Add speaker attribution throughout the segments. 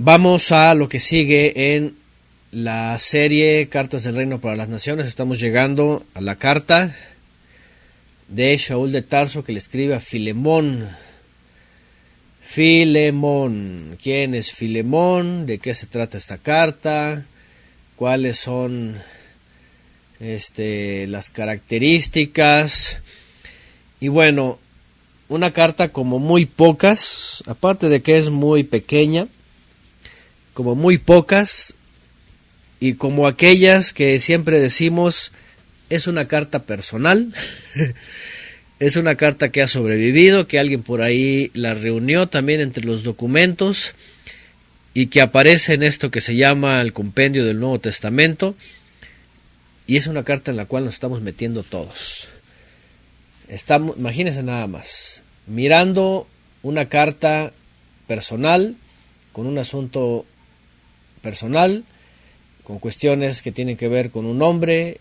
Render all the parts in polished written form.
Speaker 1: Vamos a lo que sigue en la serie Cartas del Reino para las Naciones. Estamos llegando a la carta de Shaul de Tarso que le escribe a Filemón. Filemón, ¿quién es Filemón? ¿De qué se trata esta carta? ¿Cuáles son las características? Y bueno, una carta como muy pocas, aparte de que es muy pequeña, como muy pocas, y como aquellas que siempre decimos, es una carta personal. Es una carta que ha sobrevivido, que alguien por ahí la reunió también entre los documentos y que aparece en esto que se llama el Compendio del Nuevo Testamento, y es una carta en la cual nos estamos metiendo todos. Imagínense nada más, mirando una carta personal, con un asunto personal, con cuestiones que tienen que ver con un hombre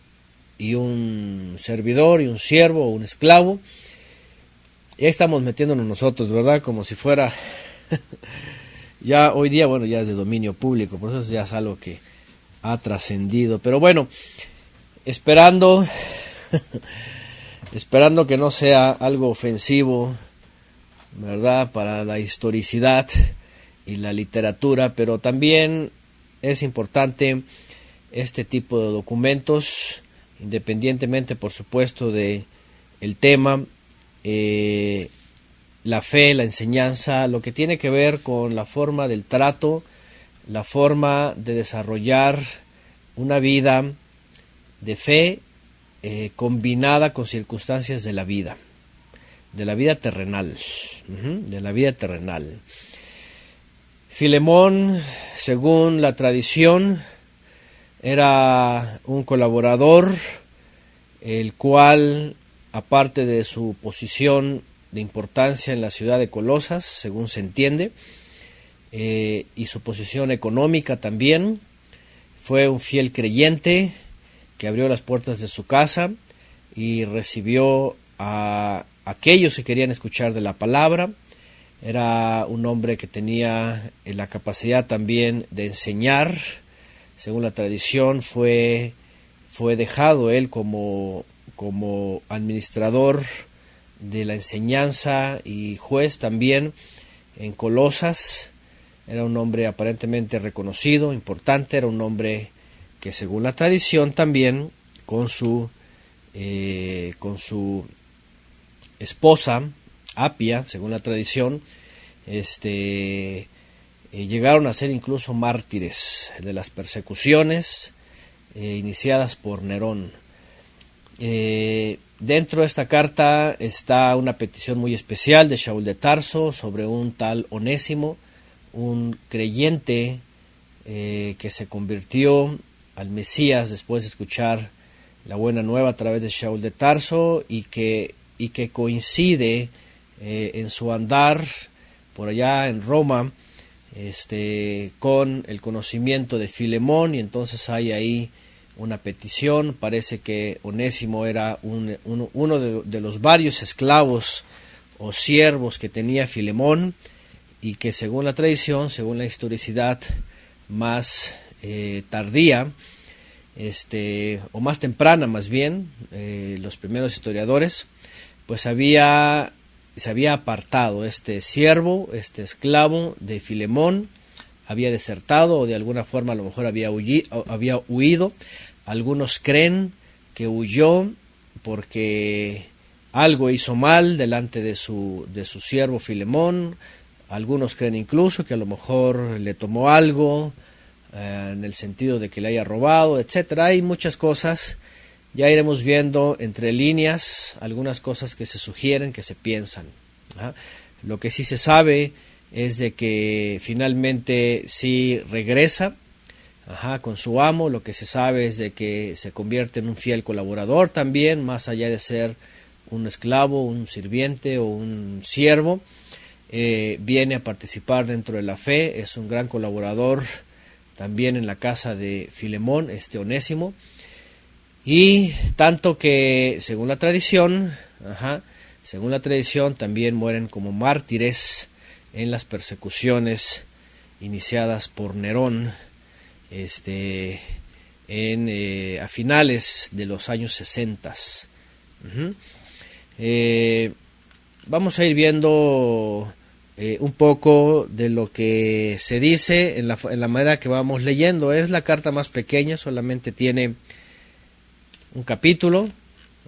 Speaker 1: y un servidor y un siervo o un esclavo, y ahí estamos metiéndonos nosotros, ¿verdad? Como si fuera ya hoy día, bueno, ya es de dominio público, por eso ya es algo que ha trascendido, pero bueno, esperando que no sea algo ofensivo, ¿verdad?, para la historicidad y la literatura, pero también es importante este tipo de documentos, independientemente, por supuesto, de el tema, la fe, la enseñanza, lo que tiene que ver con la forma del trato, la forma de desarrollar una vida de fe combinada con circunstancias de la vida terrenal, de la vida terrenal. Filemón, según la tradición, era un colaborador, el cual, aparte de su posición de importancia en la ciudad de Colosas, según se entiende, y su posición económica también, fue un fiel creyente que abrió las puertas de su casa y recibió a aquellos que querían escuchar de la palabra. Era un hombre que tenía la capacidad también de enseñar. Según la tradición, fue dejado él como administrador de la enseñanza y juez también en Colosas. Era un hombre aparentemente reconocido, importante, era un hombre que, según la tradición, también con su esposa Apia, según la tradición, llegaron a ser incluso mártires de las persecuciones iniciadas por Nerón. Dentro de esta carta está una petición muy especial de Shaul de Tarso sobre un tal Onésimo, un creyente que se convirtió al Mesías después de escuchar la buena nueva a través de Shaul de Tarso, y que coincide en su andar por allá en Roma con el conocimiento de Filemón, y entonces hay ahí una petición. Parece que Onésimo era uno de los varios esclavos o siervos que tenía Filemón, y que, según la tradición, según la historicidad más tardía, o más temprana más bien, los primeros historiadores, pues se había apartado este siervo, este esclavo de Filemón, había desertado, o de alguna forma a lo mejor había huido. Algunos creen que huyó porque algo hizo mal delante de su siervo Filemón. Algunos creen incluso que a lo mejor le tomó algo, en el sentido de que le haya robado, etcétera. Hay muchas cosas, ya iremos viendo entre líneas algunas cosas que se sugieren, que se piensan. Lo que sí se sabe es de que finalmente sí regresa con su amo. Lo que se sabe es de que se convierte en un fiel colaborador también, más allá de ser un esclavo, un sirviente o un siervo. Viene a participar dentro de la fe, es un gran colaborador también en la casa de Filemón, Onésimo, y tanto que según la tradición también mueren como mártires en las persecuciones iniciadas por Nerón a finales de los años 60. Vamos a ir viendo un poco de lo que se dice en la manera que vamos leyendo. Es la carta más pequeña, solamente tiene un capítulo,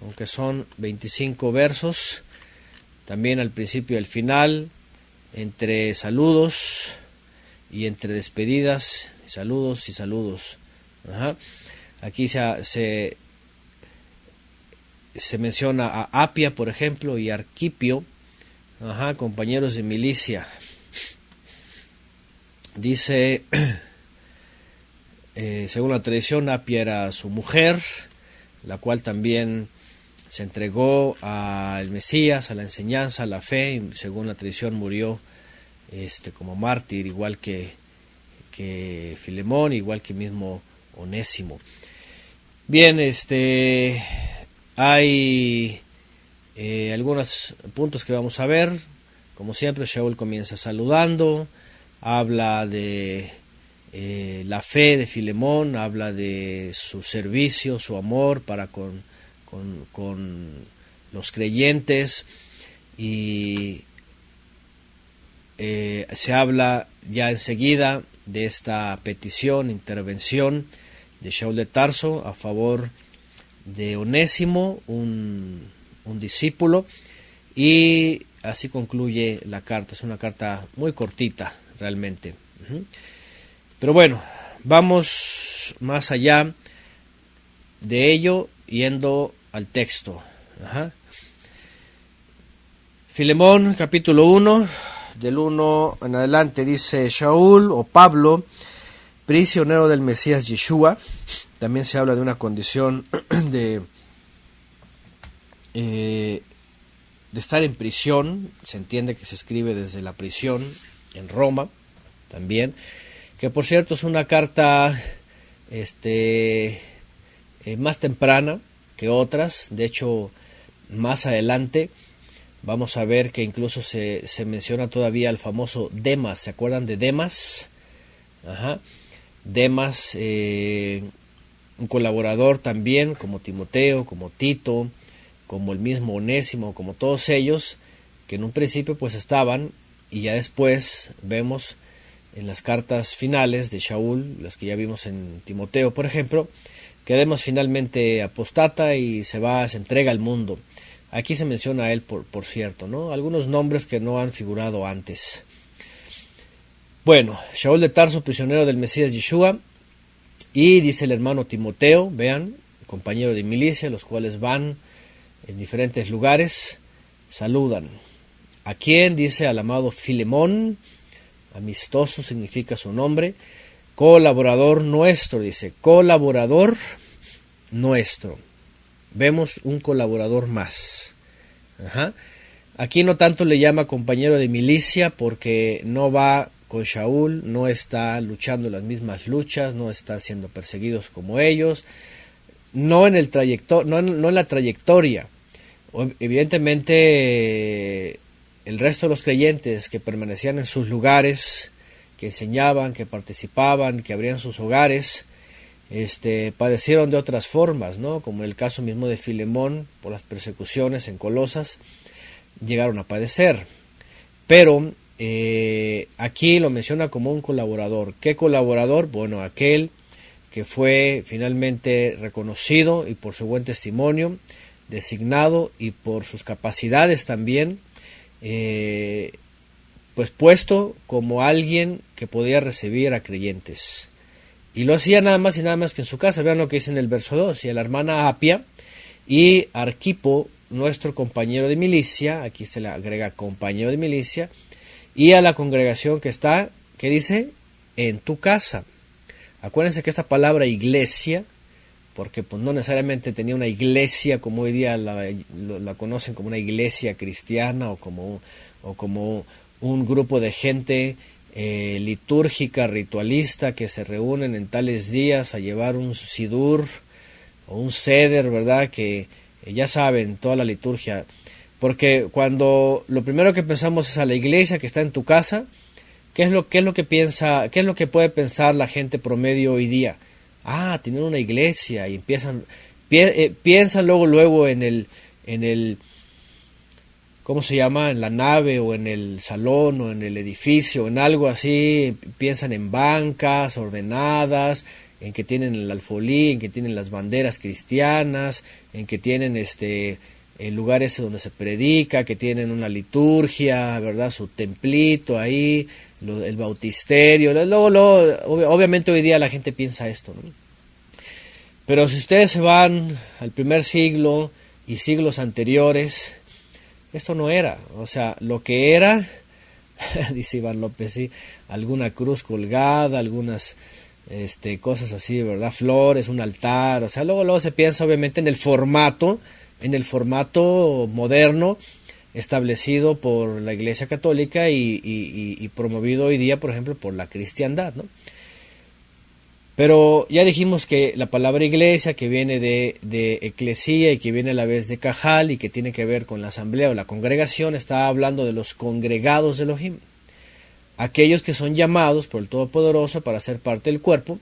Speaker 1: aunque son 25 versos. También al principio y al final, entre saludos y entre despedidas, saludos y saludos. Aquí se menciona a Apia, por ejemplo, y Arquipio, compañeros de milicia. Dice, según la tradición, Apia era su mujer, la cual también se entregó al Mesías, a la enseñanza, a la fe, y según la tradición murió como mártir, igual que Filemón, igual que mismo Onésimo. Bien, hay algunos puntos que vamos a ver. Como siempre, Shaul comienza saludando, habla de la fe de Filemón, habla de su servicio, su amor para con los creyentes, y se habla ya enseguida de esta petición, intervención de Shaul de Tarso a favor de Onésimo, un discípulo, y así concluye la carta. Es una carta muy cortita realmente. Pero bueno, vamos más allá de ello, yendo al texto. Filemón, capítulo 1, del 1 en adelante, dice: Shaul o Pablo, prisionero del Mesías Yeshua. También se habla de una condición de estar en prisión. Se entiende que se escribe desde la prisión en Roma también, que por cierto es una carta más temprana que otras. De hecho, más adelante vamos a ver que incluso se menciona todavía al famoso Demas. ¿Se acuerdan de Demas? Demas, un colaborador también, como Timoteo, como Tito, como el mismo Onésimo, como todos ellos, que en un principio pues estaban, y ya después vemos en las cartas finales de Shaul, las que ya vimos en Timoteo, por ejemplo, que Demas finalmente apostata y se entrega al mundo. Aquí se menciona a él, por cierto, ¿no? Algunos nombres que no han figurado antes. Bueno, Shaul de Tarso, prisionero del Mesías Yeshua, y dice el hermano Timoteo, vean, compañero de milicia, los cuales van en diferentes lugares, saludan. ¿A quién? Dice al amado Filemón, amistoso significa su nombre, colaborador nuestro, dice, colaborador nuestro. Vemos un colaborador más. Aquí no tanto le llama compañero de milicia, porque no va con Shaul, no está luchando las mismas luchas, no está siendo perseguidos como ellos, no en la trayectoria. Evidentemente, el resto de los creyentes que permanecían en sus lugares, que enseñaban, que participaban, que abrían sus hogares, padecieron de otras formas, ¿no? Como en el caso mismo de Filemón, por las persecuciones en Colosas, llegaron a padecer. Pero aquí lo menciona como un colaborador. ¿Qué colaborador? Bueno, aquel que fue finalmente reconocido y por su buen testimonio, designado, y por sus capacidades también, pues puesto como alguien que podía recibir a creyentes. Y lo hacía nada más y nada más que en su casa. Vean lo que dice en el verso 2. Y a la hermana Apia y Arquipo, nuestro compañero de milicia, aquí se le agrega compañero de milicia, y a la congregación que está, ¿qué dice? En tu casa. Acuérdense que esta palabra iglesia, porque pues no necesariamente tenía una iglesia como hoy día la conocen, como una iglesia cristiana, o como un grupo de gente litúrgica, ritualista, que se reúnen en tales días a llevar un sidur o un seder, ¿verdad? Que ya saben, toda la liturgia. Porque cuando lo primero que pensamos es a la iglesia que está en tu casa, ¿qué qué es lo que piensa, qué es lo que puede pensar la gente promedio hoy día? Tener una iglesia, y piensan luego en el, ¿cómo se llama? En la nave, o en el salón, o en el edificio, en algo así. Piensan en bancas ordenadas, en que tienen el alfolí, en que tienen las banderas cristianas, en que tienen el lugar ese donde se predica, que tienen una liturgia, ¿verdad? Su templito ahí, el bautisterio. Obviamente hoy día la gente piensa esto, ¿no? Pero si ustedes se van al primer siglo y siglos anteriores, esto no era. O sea, lo que era, dice Iván López, sí, alguna cruz colgada, algunas cosas así, ¿verdad? Flores, un altar. O sea, luego se piensa obviamente en el formato moderno establecido por la Iglesia Católica y promovido hoy día, por ejemplo, por la cristiandad, ¿no? Pero ya dijimos que la palabra iglesia, que viene de eclesía y que viene a la vez de cajal y que tiene que ver con la asamblea o la congregación, está hablando de los congregados de Elohim, aquellos que son llamados por el Todopoderoso para ser parte del cuerpo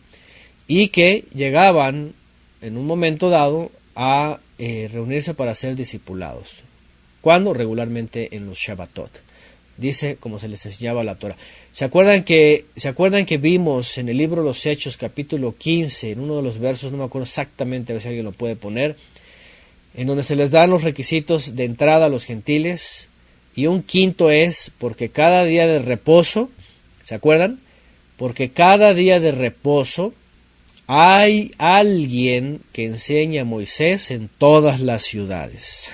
Speaker 1: y que llegaban en un momento dado a reunirse para ser discipulados. ¿Cuándo? Regularmente en los Shabbatot. Dice como se les enseñaba la Torah. ¿Se acuerdan que vimos en el libro Los Hechos, capítulo 15, en uno de los versos, no me acuerdo exactamente, a ver si alguien lo puede poner, en donde se les dan los requisitos de entrada a los gentiles, y un quinto es porque cada día de reposo, ¿se acuerdan? Porque cada día de reposo hay alguien que enseña a Moisés en todas las ciudades.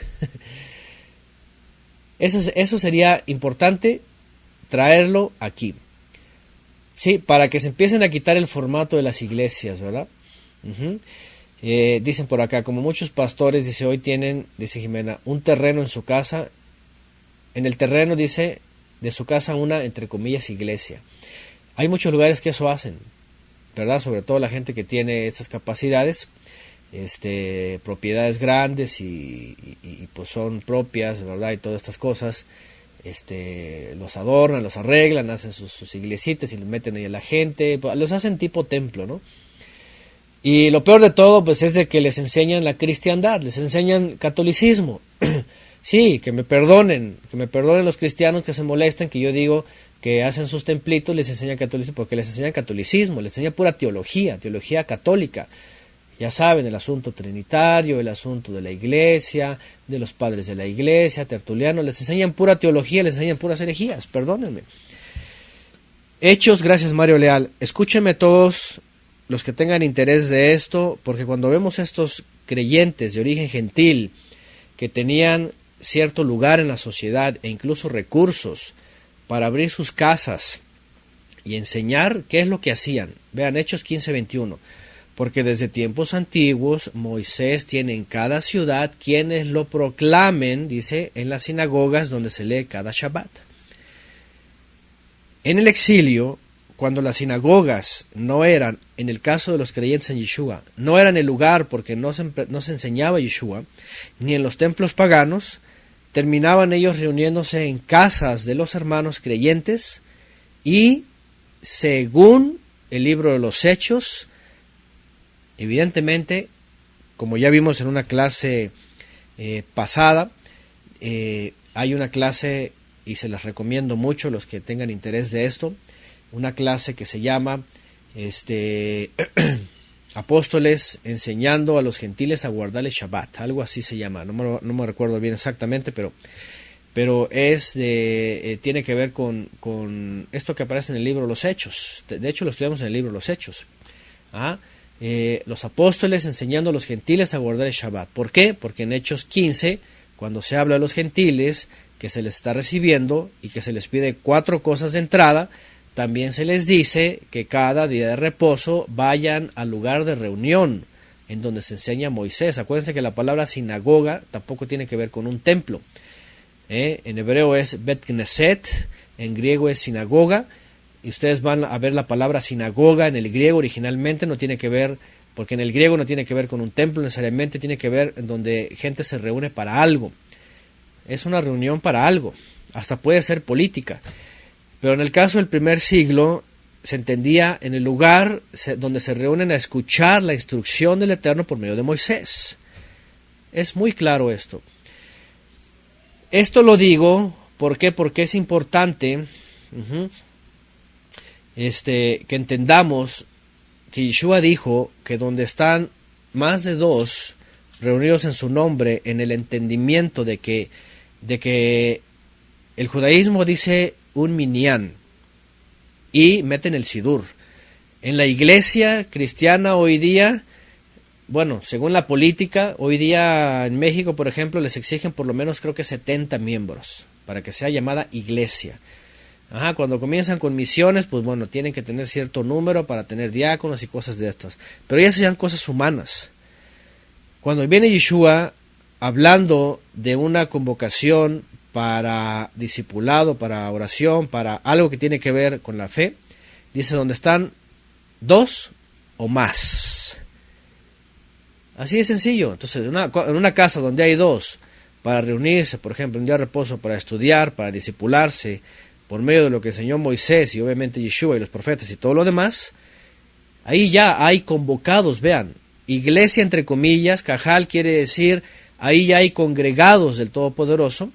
Speaker 1: Eso sería importante traerlo aquí. Sí, para que se empiecen a quitar el formato de las iglesias, ¿verdad? Dicen por acá, como muchos pastores, dice, hoy tienen, dice Jimena, un terreno en su casa. En el terreno, dice, de su casa una, entre comillas, iglesia. Hay muchos lugares que eso hacen, ¿verdad? Sobre todo la gente que tiene estas capacidades, propiedades grandes y pues son propias, ¿verdad? Y todas estas cosas, los adornan, los arreglan, hacen sus iglesitas y les meten ahí a la gente, los hacen tipo templo, ¿no? Y lo peor de todo, pues, es de que les enseñan la cristiandad, les enseñan catolicismo. Sí, que me perdonen los cristianos que se molestan, que yo digo que hacen sus templitos, les enseñan catolicismo, porque les enseñan catolicismo, les enseñan pura teología católica. Ya saben, el asunto trinitario, el asunto de la iglesia, de los padres de la iglesia, Tertuliano, les enseñan pura teología, les enseñan puras herejías, perdónenme. Hechos, gracias Mario Leal. Escúchenme todos los que tengan interés de esto, porque cuando vemos estos creyentes de origen gentil que tenían cierto lugar en la sociedad e incluso recursos para abrir sus casas y enseñar, ¿qué es lo que hacían? Vean, Hechos 15:21. Porque desde tiempos antiguos Moisés tiene en cada ciudad quienes lo proclamen, dice, en las sinagogas donde se lee cada Shabbat. En el exilio, cuando las sinagogas no eran, en el caso de los creyentes en Yeshua, no eran el lugar porque no se enseñaba Yeshua, ni en los templos paganos, terminaban ellos reuniéndose en casas de los hermanos creyentes y, según el libro de los Hechos, evidentemente, como ya vimos en una clase pasada, hay una clase, y se las recomiendo mucho los que tengan interés de esto, una clase que se llama Apóstoles enseñando a los gentiles a guardar el Shabbat, algo así se llama, no me recuerdo bien exactamente, pero tiene que ver con esto que aparece en el libro Los Hechos. De hecho lo estudiamos en el libro Los Hechos. Los apóstoles enseñando a los gentiles a guardar el Shabbat. ¿Por qué? Porque en Hechos 15, cuando se habla a los gentiles que se les está recibiendo y que se les pide 4 cosas de entrada, también se les dice que cada día de reposo vayan al lugar de reunión en donde se enseña Moisés. Acuérdense que la palabra sinagoga tampoco tiene que ver con un templo. En hebreo es Bet Knesset, en griego es sinagoga, y ustedes van a ver la palabra sinagoga en el griego originalmente, no tiene que ver, porque en el griego no tiene que ver con un templo necesariamente, tiene que ver en donde gente se reúne para algo. Es una reunión para algo, hasta puede ser política. Pero en el caso del primer siglo se entendía en el lugar donde se reúnen a escuchar la instrucción del Eterno por medio de Moisés. Es muy claro esto. Esto lo digo, ¿por qué? Porque es importante que entendamos que Yeshua dijo que donde están más de dos reunidos en su nombre, en el entendimiento de que el judaísmo dice un minyan y meten el sidur. En la iglesia cristiana hoy día, bueno, según la política, hoy día en México, por ejemplo, les exigen por lo menos creo que 70 miembros para que sea llamada iglesia. Cuando comienzan con misiones, pues bueno, tienen que tener cierto número para tener diáconos y cosas de estas. Pero ya sean cosas humanas. Cuando viene Yeshua hablando de una convocación para discipulado, para oración, para algo que tiene que ver con la fe, dice donde están dos o más. Así de sencillo. Entonces, en una casa donde hay dos para reunirse, por ejemplo, un día de reposo para estudiar, para discipularse, por medio de lo que enseñó Moisés y obviamente Yeshua y los profetas y todo lo demás, ahí ya hay convocados, vean, iglesia entre comillas, cajal quiere decir, ahí ya hay congregados del Todopoderoso,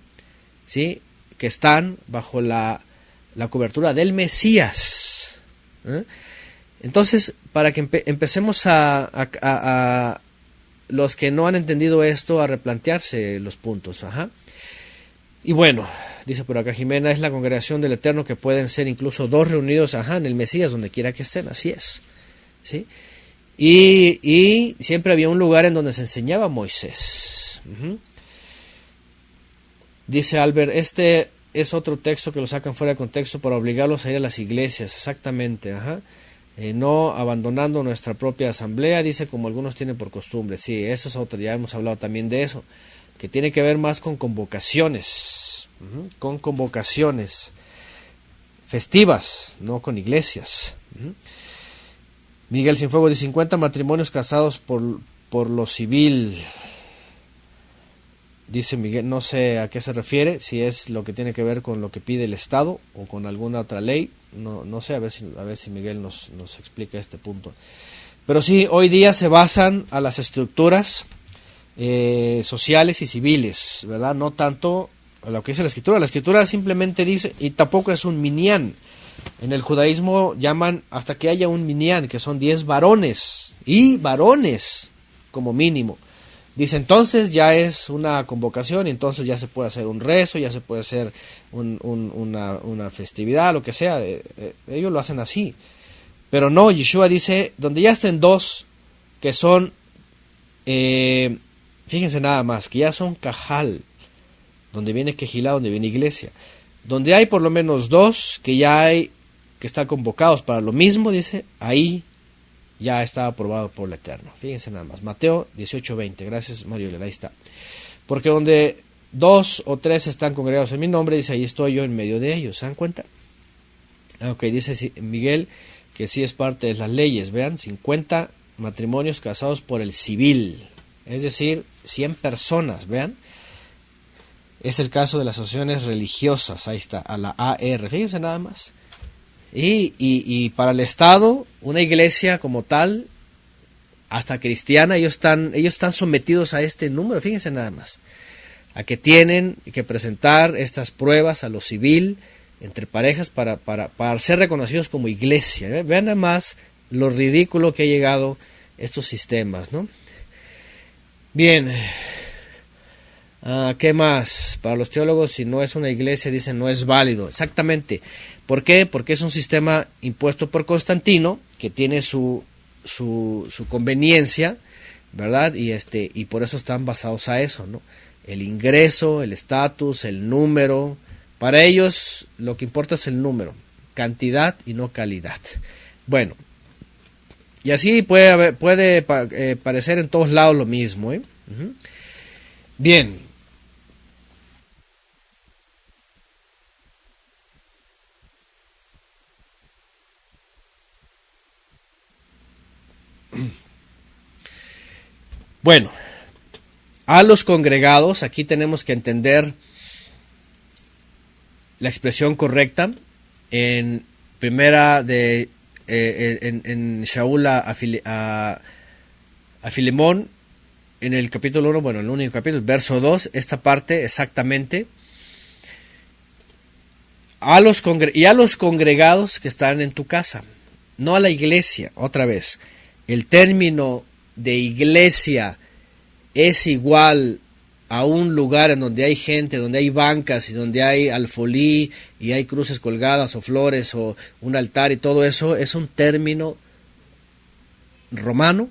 Speaker 1: ¿sí? Que están bajo la cobertura del Mesías. Entonces, para que empecemos a los que no han entendido esto, a replantearse los puntos. Y bueno, dice por acá Jimena, es la congregación del Eterno que pueden ser incluso dos reunidos en el Mesías, donde quiera que estén, así es. ¿Sí? Y siempre había un lugar en donde se enseñaba Moisés. Dice Albert, este es otro texto que lo sacan fuera de contexto para obligarlos a ir a las iglesias, exactamente, no abandonando nuestra propia asamblea, dice, como algunos tienen por costumbre. Sí, eso es otro, ya hemos hablado también de eso, que tiene que ver más con convocaciones, festivas, no con iglesias. Miguel Cienfuegos dice 50 matrimonios casados por lo civil. Dice Miguel, no sé a qué se refiere, si es lo que tiene que ver con lo que pide el Estado o con alguna otra ley, no sé, a ver si Miguel nos explica este punto. Pero sí, hoy día se basan a las estructuras sociales y civiles, ¿verdad? No tanto a lo que dice la Escritura. La Escritura simplemente dice, y tampoco es un minyan. En el judaísmo llaman hasta que haya un minyan, que son 10 varones, y varones como mínimo. Dice, entonces ya es una convocación, y entonces ya se puede hacer un rezo, ya se puede hacer una festividad, lo que sea. Ellos lo hacen así. Pero no, Yeshua dice, donde ya estén dos, que son, fíjense nada más, que ya son cajal, donde viene quejilá, donde viene iglesia. Donde hay por lo menos dos, que ya hay, que están convocados para lo mismo, dice, ahí ya está aprobado por el Eterno. Fíjense nada más. Mateo 18:20. Gracias, Mario. Ahí está. Porque donde 2 o 3 están congregados en mi nombre, dice, ahí estoy yo en medio de ellos. ¿Se dan cuenta? Ok, dice Miguel que sí es parte de las leyes. Vean, 50 matrimonios casados por el civil. Es decir, 100 personas. Vean. Es el caso de las asociaciones religiosas. Ahí está, a la AR. Fíjense nada más. Y para el Estado, una iglesia como tal, hasta cristiana, ellos están sometidos a este número, fíjense nada más, a que tienen que presentar estas pruebas a lo civil, entre parejas, para ser reconocidos como iglesia. Vean nada más lo ridículo que ha llegado estos sistemas, ¿no? Bien, ¿qué más? Para los teólogos, si no es una iglesia, dicen no es válido. Exactamente. ¿Por qué? Porque es un sistema impuesto por Constantino, que tiene su conveniencia, ¿verdad? Y por eso están basados a eso, ¿no? El ingreso, el estatus, el número. Para ellos lo que importa es el número, cantidad y no calidad. Bueno, y así puede parecer en todos lados lo mismo, ¿eh? Bien. Bueno, a los congregados, aquí tenemos que entender la expresión correcta. en primera de en Shaul a Filemón, en el capítulo 1, bueno, el único capítulo, verso 2, esta parte exactamente, a los congregados que están en tu casa, no a la iglesia. Otra vez, el término de iglesia es igual a un lugar en donde hay gente, donde hay bancas y donde hay alfolí y hay cruces colgadas o flores o un altar y todo eso. Es un término romano,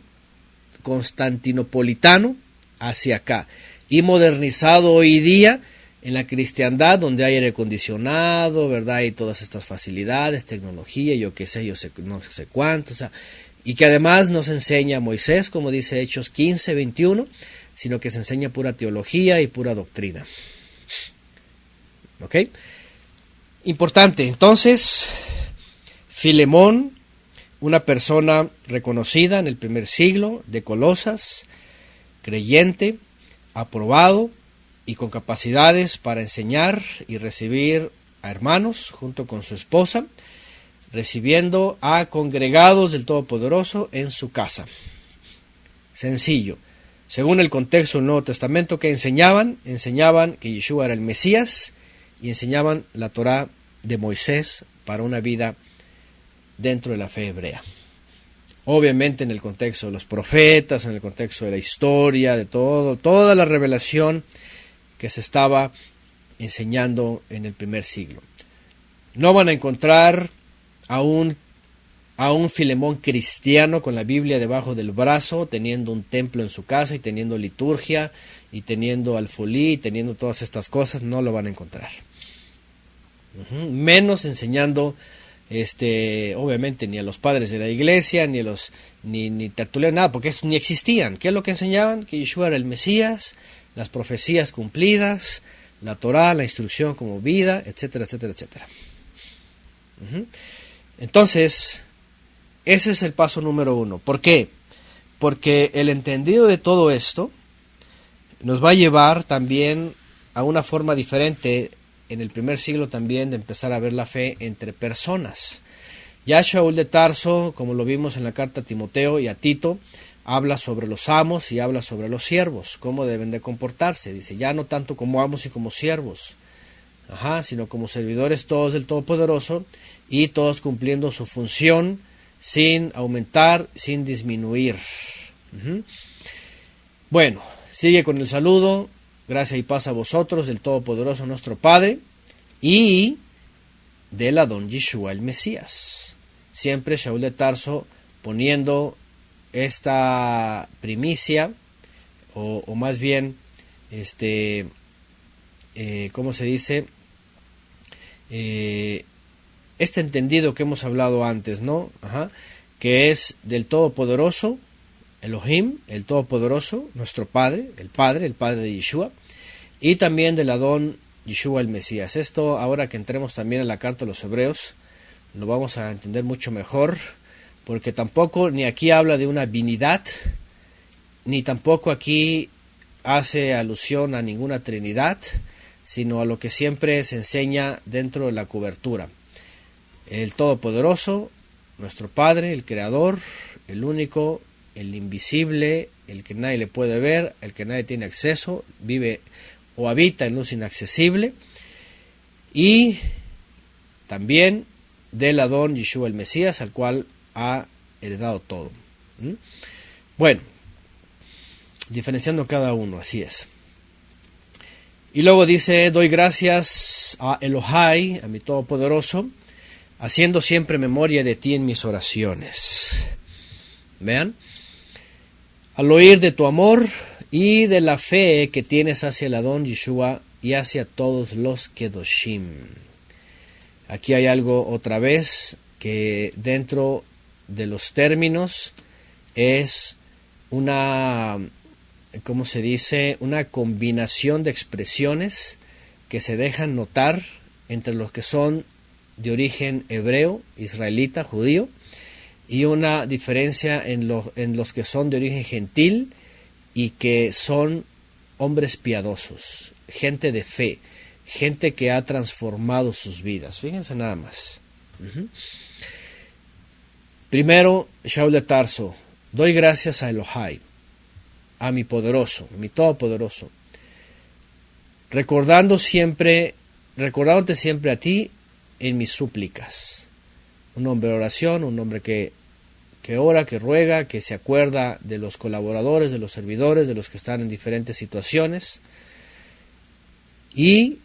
Speaker 1: constantinopolitano, hacia acá, y modernizado hoy día en la cristiandad, donde hay aire acondicionado, ¿verdad? Y todas estas facilidades, tecnología, yo sé, no sé cuánto, o sea, y que además nos enseña Moisés, como dice Hechos 15:21, sino que se enseña pura teología y pura doctrina. ¿Ok? Importante, entonces, Filemón, una persona reconocida en el primer siglo de Colosas, creyente, aprobado y con capacidades para enseñar y recibir a hermanos junto con su esposa, recibiendo a congregados del Todopoderoso en su casa. Sencillo. Según el contexto del Nuevo Testamento, que enseñaban que Yeshua era el Mesías y enseñaban la Torá de Moisés para una vida dentro de la fe hebrea. Obviamente en el contexto de los profetas, en el contexto de la historia, de toda la revelación que se estaba enseñando en el primer siglo. No van a encontrar a un Filemón cristiano con la Biblia debajo del brazo, teniendo un templo en su casa y teniendo liturgia y teniendo alfolí y teniendo todas estas cosas. No lo van a encontrar. Menos enseñando obviamente ni a los padres de la iglesia, ni tertulianos, nada, porque estos ni existían. ¿Qué es lo que enseñaban? Que Yeshua era el Mesías, las profecías cumplidas, la Torá, la instrucción como vida, etcétera, etcétera, etcétera. Entonces, ese es el paso número 1. ¿Por qué? Porque el entendido de todo esto nos va a llevar también a una forma diferente en el primer siglo también de empezar a ver la fe entre personas. Ya Shaul de Tarso, como lo vimos en la carta a Timoteo y a Tito, habla sobre los amos y habla sobre los siervos, cómo deben de comportarse. Dice, ya no tanto como amos y como siervos, sino como servidores todos del Todopoderoso y todos cumpliendo su función sin aumentar, sin disminuir. Bueno, sigue con el saludo. Gracia y paz a vosotros del Todopoderoso nuestro Padre y del Adón Yeshua el Mesías. Siempre Shaul de Tarso poniendo esta primicia, o más bien, ¿cómo se dice? Este entendido que hemos hablado antes, ¿no? Que es del Todopoderoso, Elohim, el Todopoderoso, nuestro Padre, el Padre de Yeshua, y también del Adón Yeshua el Mesías. Esto, ahora que entremos también en la carta de los Hebreos, lo vamos a entender mucho mejor, porque tampoco ni aquí habla de una binidad, ni tampoco aquí hace alusión a ninguna Trinidad, sino a lo que siempre se enseña dentro de la cobertura. El Todopoderoso, nuestro Padre, el Creador, el único, el invisible, el que nadie le puede ver, el que nadie tiene acceso, vive o habita en luz inaccesible, y también del Adón Yeshua el Mesías, al cual ha heredado todo. Bueno, diferenciando cada uno, así es. Y luego dice, doy gracias a Elohai, a mi Todopoderoso, haciendo siempre memoria de ti en mis oraciones. Vean, al oír de tu amor y de la fe que tienes hacia el Adón Yeshua y hacia todos los Kedoshim. Aquí hay algo otra vez que dentro de los términos es una, ¿cómo se dice? Una combinación de expresiones que se dejan notar entre los que son de origen hebreo, israelita, judío, y una diferencia en los que son de origen gentil y que son hombres piadosos, gente de fe, gente que ha transformado sus vidas. Fíjense nada más. Primero, Shaul de Tarso, doy gracias a Elohai, a mi poderoso, mi todopoderoso, recordándote siempre a ti en mis súplicas. Un hombre de oración, un hombre que ora, que ruega, que se acuerda de los colaboradores, de los servidores, de los que están en diferentes situaciones. ¿Y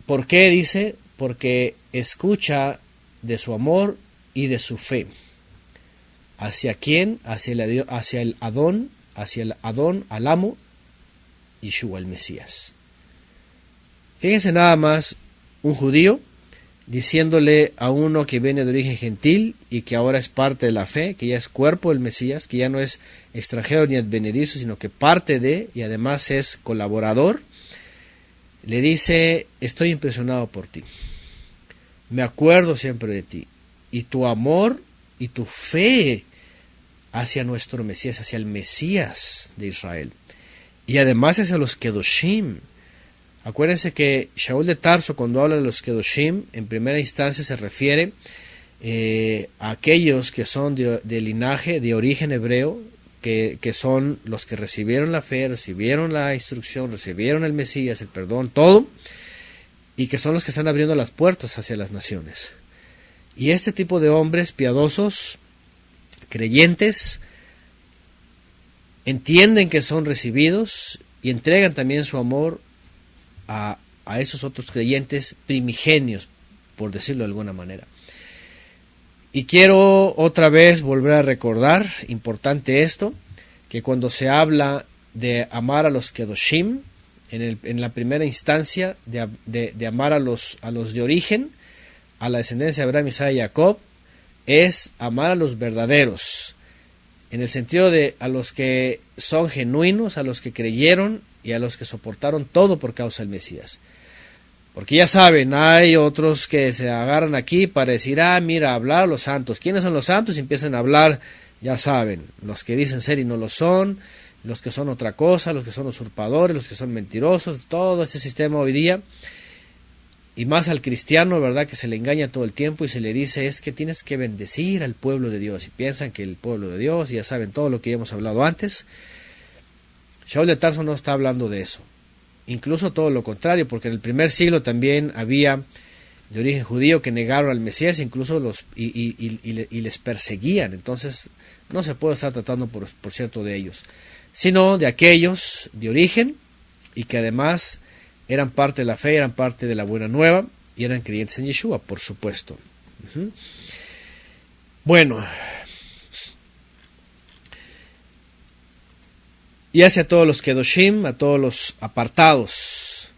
Speaker 1: por qué? Dice, porque escucha de su amor y de su fe. ¿Hacia quién? Hacia el Adón, al amo, Yeshua, el Mesías. Fíjense nada más, un judío diciéndole a uno que viene de origen gentil y que ahora es parte de la fe, que ya es cuerpo del Mesías, que ya no es extranjero ni advenedizo, sino que parte de, y además es colaborador, le dice, estoy impresionado por ti, me acuerdo siempre de ti, y tu amor y tu fe hacia nuestro Mesías, hacia el Mesías de Israel, y además hacia los Kedoshim. Acuérdense que Shaul de Tarso, cuando habla de los Kedoshim, en primera instancia se refiere a aquellos que son de linaje, de origen hebreo, que son los que recibieron la fe, recibieron la instrucción, recibieron el Mesías, el perdón, todo, y que son los que están abriendo las puertas hacia las naciones. Y este tipo de hombres piadosos, creyentes, entienden que son recibidos y entregan también su amor a esos otros creyentes primigenios, por decirlo de alguna manera. Y quiero otra vez volver a recordar, importante esto, que cuando se habla de amar a los Kedoshim, en la primera instancia, de amar a los de origen, a la descendencia de Abraham, Isaac y Jacob, es amar a los verdaderos, en el sentido de a los que son genuinos, a los que creyeron y a los que soportaron todo por causa del Mesías. Porque ya saben, hay otros que se agarran aquí para decir, mira, hablar a los santos. ¿Quiénes son los santos? Y empiezan a hablar, ya saben, los que dicen ser y no lo son, los que son otra cosa, los que son usurpadores, los que son mentirosos, todo este sistema hoy día. Y más al cristiano, ¿verdad?, que se le engaña todo el tiempo y se le dice, es que tienes que bendecir al pueblo de Dios. Y piensan que el pueblo de Dios, ya saben todo lo que ya hemos hablado antes. Shaul de Tarso no está hablando de eso, incluso todo lo contrario, porque en el primer siglo también había de origen judío que negaron al Mesías, incluso y les perseguían. Entonces no se puede estar tratando por cierto de ellos, sino de aquellos de origen y que además eran parte de la fe, eran parte de la buena nueva y eran creyentes en Yeshua, por supuesto. Bueno, y hacia todos los Kedoshim, a todos los apartados,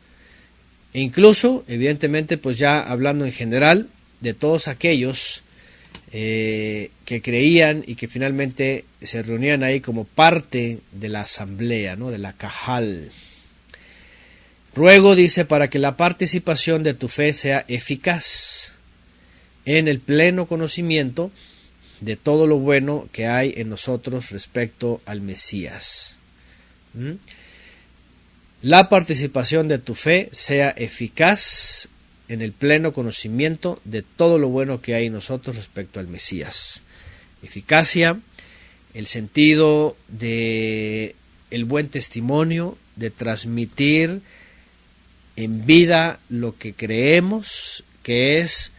Speaker 1: e incluso, evidentemente, pues ya hablando en general, de todos aquellos que creían y que finalmente se reunían ahí como parte de la asamblea, ¿no?, de la Cajal. Ruego, dice, para que la participación de tu fe sea eficaz en el pleno conocimiento de todo lo bueno que hay en nosotros respecto al Mesías. La participación de tu fe sea eficaz en el pleno conocimiento de todo lo bueno que hay en nosotros respecto al Mesías. Eficacia, el sentido de el buen testimonio, de transmitir en vida lo que creemos que es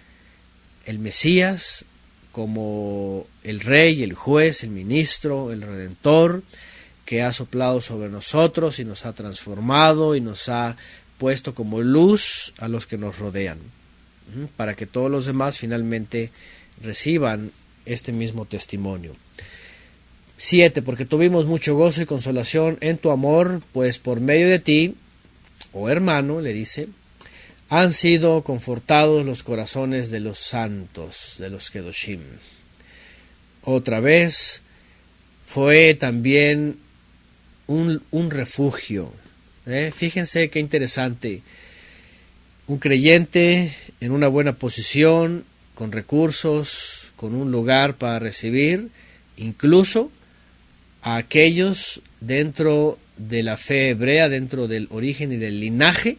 Speaker 1: el Mesías como el Rey, el Juez, el Ministro, el Redentor, que ha soplado sobre nosotros y nos ha transformado y nos ha puesto como luz a los que nos rodean, para que todos los demás finalmente reciban este mismo testimonio. 7. Porque tuvimos mucho gozo y consolación en tu amor, pues por medio de ti, oh hermano, le dice, han sido confortados los corazones de los santos, de los Kedoshim. Otra vez, fue también un refugio. Fíjense qué interesante. Un creyente en una buena posición, con recursos, con un lugar para recibir, incluso a aquellos dentro de la fe hebrea, dentro del origen y del linaje,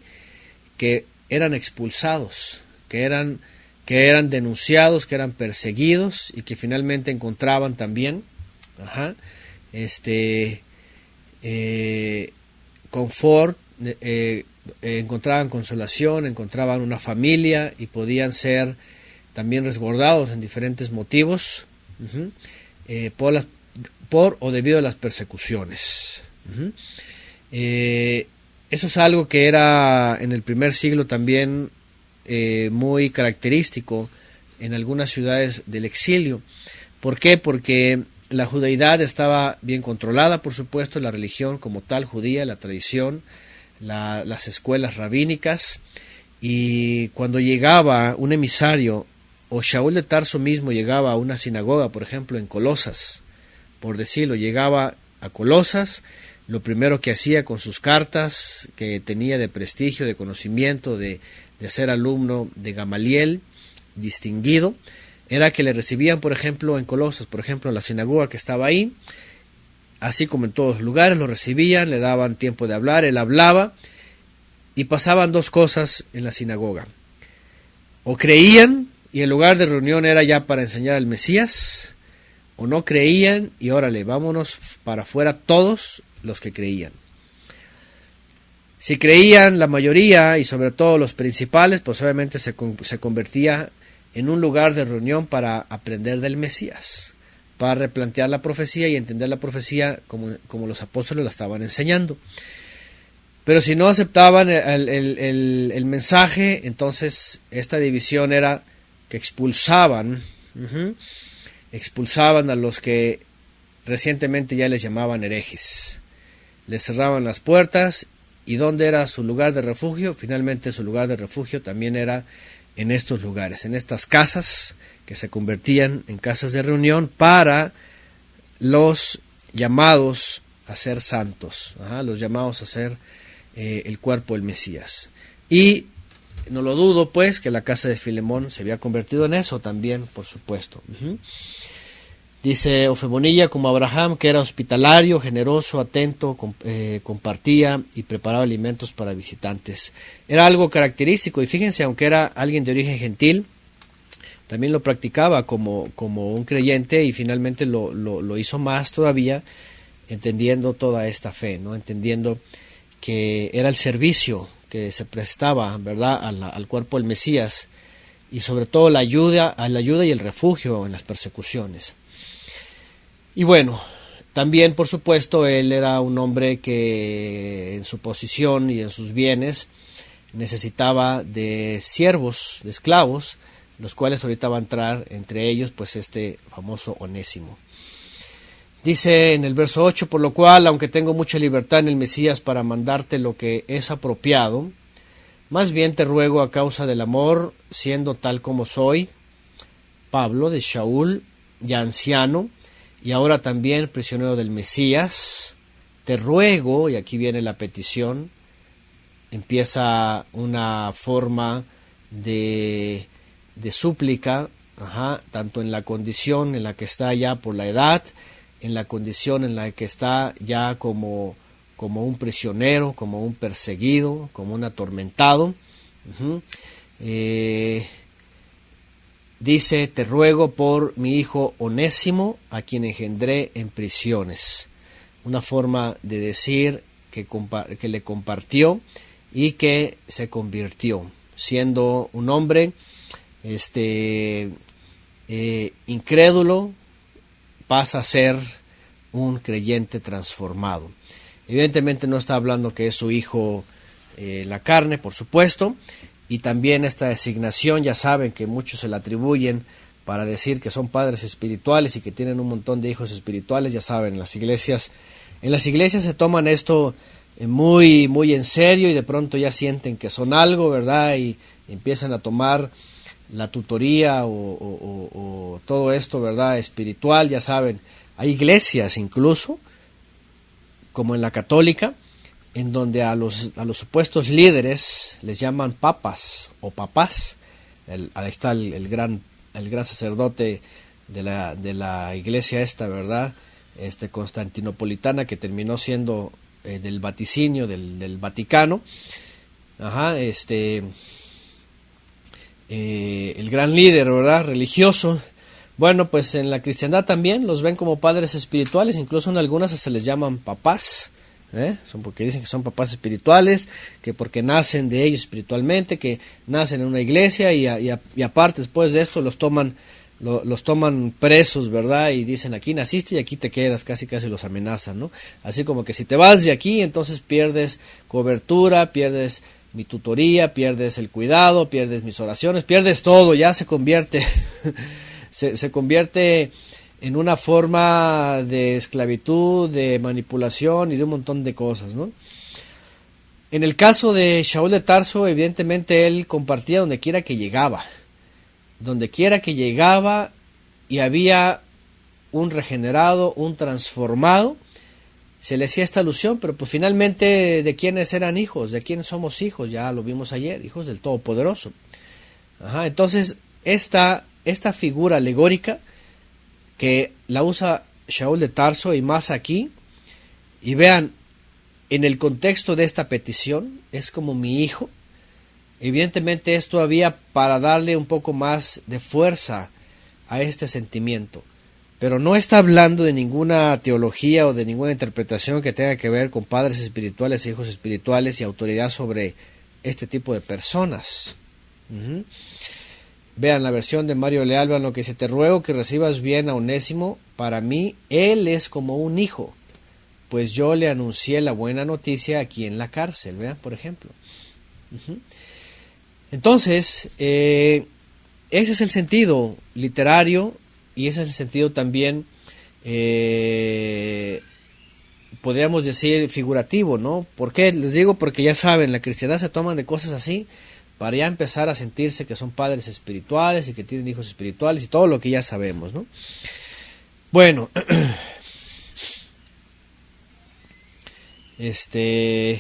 Speaker 1: que eran expulsados, que que eran denunciados, que eran perseguidos y que finalmente encontraban también confort, encontraban consolación, encontraban una familia y podían ser también resguardados en diferentes motivos por o debido a las persecuciones. Eso es algo que era en el primer siglo también muy característico en algunas ciudades del exilio. ¿Por qué? Porque la judaidad estaba bien controlada, por supuesto, la religión como tal judía, la tradición, las escuelas rabínicas, y cuando llegaba un emisario, o Shaul de Tarso mismo llegaba a una sinagoga, por ejemplo, en Colosas, por decirlo, llegaba a Colosas, lo primero que hacía con sus cartas, que tenía de prestigio, de conocimiento, de ser alumno de Gamaliel, distinguido, era que le recibían, por ejemplo, en Colosas, por ejemplo, en la sinagoga que estaba ahí, así como en todos los lugares, lo recibían, le daban tiempo de hablar, él hablaba, y pasaban dos cosas en la sinagoga. O creían, y el lugar de reunión era ya para enseñar al Mesías, o no creían, y órale, vámonos para afuera todos los que creían. Si creían la mayoría, y sobre todo los principales, pues obviamente se convertía en un lugar de reunión para aprender del Mesías, para replantear la profecía y entender la profecía como los apóstoles la estaban enseñando. Pero si no aceptaban el mensaje, entonces esta división era que expulsaban a los que recientemente ya les llamaban herejes. Les cerraban las puertas, y ¿dónde era su lugar de refugio? Finalmente su lugar de refugio también era en estos lugares, en estas casas que se convertían en casas de reunión para los llamados a ser santos, los llamados a ser el cuerpo del Mesías. Y no lo dudo, pues, que la casa de Filemón se había convertido en eso también, por supuesto. Dice Ofemonilla, como Abraham, que era hospitalario, generoso, atento, compartía y preparaba alimentos para visitantes. Era algo característico, y fíjense, aunque era alguien de origen gentil, también lo practicaba como un creyente, y finalmente lo hizo más todavía, entendiendo toda esta fe, ¿no? Entendiendo que era el servicio que se prestaba, ¿verdad?, al cuerpo del Mesías, y sobre todo la ayuda y el refugio en las persecuciones. Y bueno, también por supuesto él era un hombre que en su posición y en sus bienes necesitaba de siervos, de esclavos, los cuales ahorita va a entrar entre ellos pues este famoso Onésimo. Dice en el verso 8, por lo cual, aunque tengo mucha libertad en el Mesías para mandarte lo que es apropiado, más bien te ruego a causa del amor, siendo tal como soy, Pablo de Shaul, ya anciano, y ahora también prisionero del Mesías, te ruego, y aquí viene la petición, empieza una forma de súplica, tanto en la condición en la que está ya por la edad, en la condición en la que está ya como un prisionero, como un perseguido, como un atormentado. Dice, te ruego por mi hijo Onésimo, a quien engendré en prisiones. Una forma de decir que le compartió y que se convirtió, siendo un hombre incrédulo, pasa a ser un creyente transformado. Evidentemente no está hablando que es su hijo la carne, por supuesto, y también esta designación, ya saben que muchos se la atribuyen para decir que son padres espirituales y que tienen un montón de hijos espirituales, ya saben, en las iglesias se toman esto muy, muy en serio, y de pronto ya sienten que son algo, ¿verdad? Y empiezan a tomar la tutoría o todo esto, ¿verdad?, espiritual, ya saben. Hay iglesias incluso, como en la católica, en donde a los supuestos líderes les llaman papas o papás. Ahí está el gran sacerdote de la iglesia esta, ¿verdad?, constantinopolitana, que terminó siendo del vaticinio del Vaticano. el gran líder, ¿verdad?, religioso. Bueno, pues en la cristiandad también los ven como padres espirituales, incluso en algunas se les llaman papás, son porque dicen que son papás espirituales, que porque nacen de ellos espiritualmente, que nacen en una iglesia y aparte después de esto los toman presos, ¿verdad? Y dicen, aquí naciste y aquí te quedas, casi los amenazan, ¿no? Así como que si te vas de aquí, entonces pierdes cobertura, pierdes mi tutoría, pierdes el cuidado, pierdes mis oraciones, pierdes todo, ya se convierte se convierte en una forma de esclavitud, de manipulación y de un montón de cosas, ¿no? En el caso de Shaul de Tarso, evidentemente él compartía donde quiera que llegaba y había un regenerado, un transformado, se le hacía esta alusión, pero pues finalmente ¿de quiénes eran hijos? ¿De quiénes somos hijos? Ya lo vimos ayer, hijos del Todopoderoso. Entonces esta figura alegórica que la usa Shaul de Tarso y más aquí, y vean, en el contexto de esta petición, es como mi hijo. Evidentemente es todavía para darle un poco más de fuerza a este sentimiento, pero no está hablando de ninguna teología o de ninguna interpretación que tenga que ver con padres espirituales, hijos espirituales y autoridad sobre este tipo de personas. Vean la versión de Mario Leal, vean lo que dice: te ruego que recibas bien a Onésimo, para mí él es como un hijo, pues yo le anuncié la buena noticia aquí en la cárcel, vean, por ejemplo. Entonces, ese es el sentido literario y ese es el sentido también, podríamos decir, figurativo, ¿no? ¿Por qué? Les digo porque ya saben, la cristiandad se toman de cosas así para ya empezar a sentirse que son padres espirituales y que tienen hijos espirituales y todo lo que ya sabemos, ¿no? Bueno, dice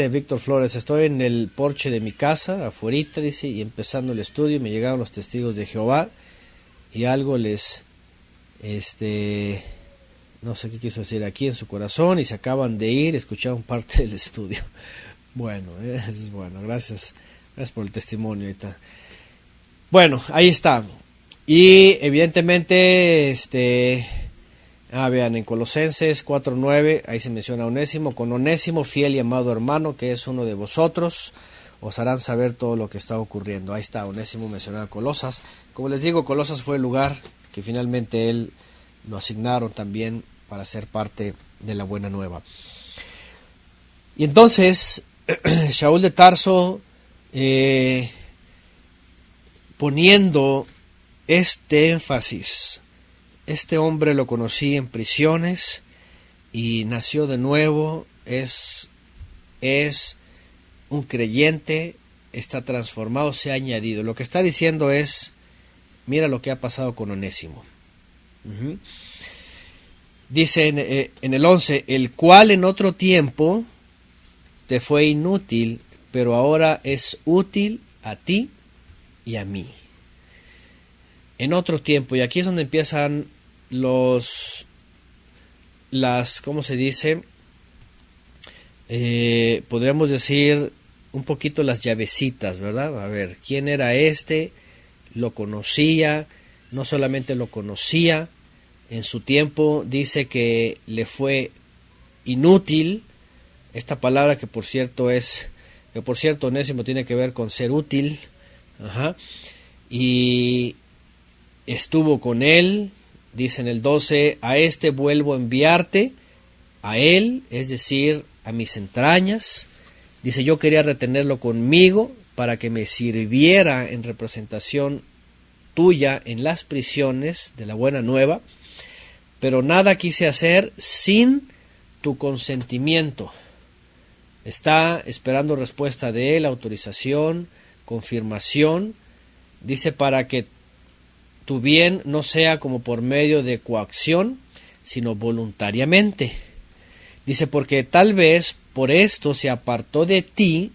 Speaker 1: Víctor Flores, estoy en el porche de mi casa, afuerita, dice, y empezando el estudio me llegaron los testigos de Jehová y algo les, no sé qué quiso decir aquí en su corazón, y se acaban de ir, escucharon parte del estudio. Bueno, eso es bueno, gracias por el testimonio ahorita. Bueno, ahí está. Y evidentemente, vean, en Colosenses 4:9, ahí se menciona a Onésimo. Con Onésimo, fiel y amado hermano, que es uno de vosotros, os harán saber todo lo que está ocurriendo. Ahí está, Onésimo mencionado a Colosas. Como les digo, Colosas fue el lugar que finalmente él lo asignaron también para ser parte de la buena nueva. Y entonces, Shaul de Tarso, poniendo este énfasis: este hombre lo conocí en prisiones y nació de nuevo, es un creyente, está transformado, se ha añadido. Lo que está diciendo es, mira lo que ha pasado con Onésimo. Dice en el 11, el cual en otro tiempo te fue inútil, pero ahora es útil a ti y a mí. En otro tiempo, y aquí es donde empiezan ¿cómo se dice? Podríamos decir un poquito las llavecitas, ¿verdad? A ver, ¿quién era este? Lo conocía, no solamente lo conocía, en su tiempo dice que le fue inútil, esta palabra que por cierto Onésimo tiene que ver con ser útil, y estuvo con él, dice en el 12, a este vuelvo a enviarte, a él, es decir, a mis entrañas. Dice, yo quería retenerlo conmigo para que me sirviera en representación tuya en las prisiones de la buena nueva, pero nada quise hacer sin tu consentimiento. Está esperando respuesta de él, autorización, confirmación. Dice, para que tu bien no sea como por medio de coacción, sino voluntariamente. Dice, porque tal vez por esto se apartó de ti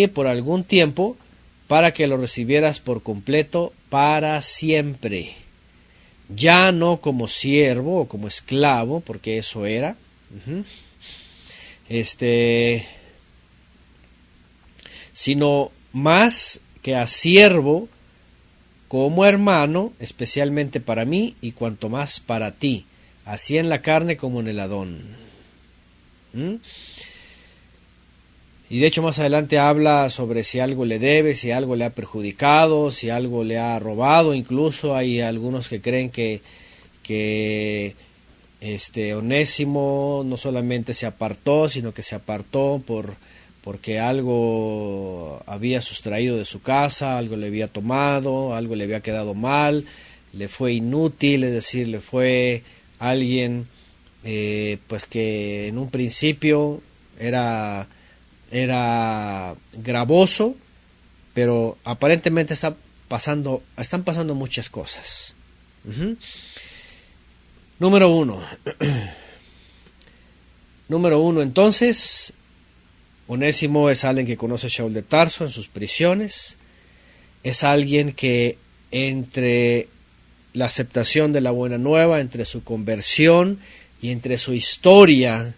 Speaker 1: por algún tiempo, para que lo recibieras por completo para siempre. Ya no como siervo o como esclavo, porque eso era. sino más que a siervo, como hermano, especialmente para mí y cuanto más para ti, así en la carne como en el Adón. Y de hecho más adelante habla sobre si algo le debe, si algo le ha perjudicado, si algo le ha robado. Incluso hay algunos que creen que Onésimo no solamente se apartó, sino que se apartó porque algo había sustraído de su casa, algo le había tomado, algo le había quedado mal, le fue inútil, es decir, le fue alguien pues que en un principio era gravoso, pero aparentemente están pasando muchas cosas. Número uno, entonces, Onésimo es alguien que conoce a Shaul de Tarso en sus prisiones, es alguien que entre la aceptación de la buena nueva, entre su conversión y entre su historia,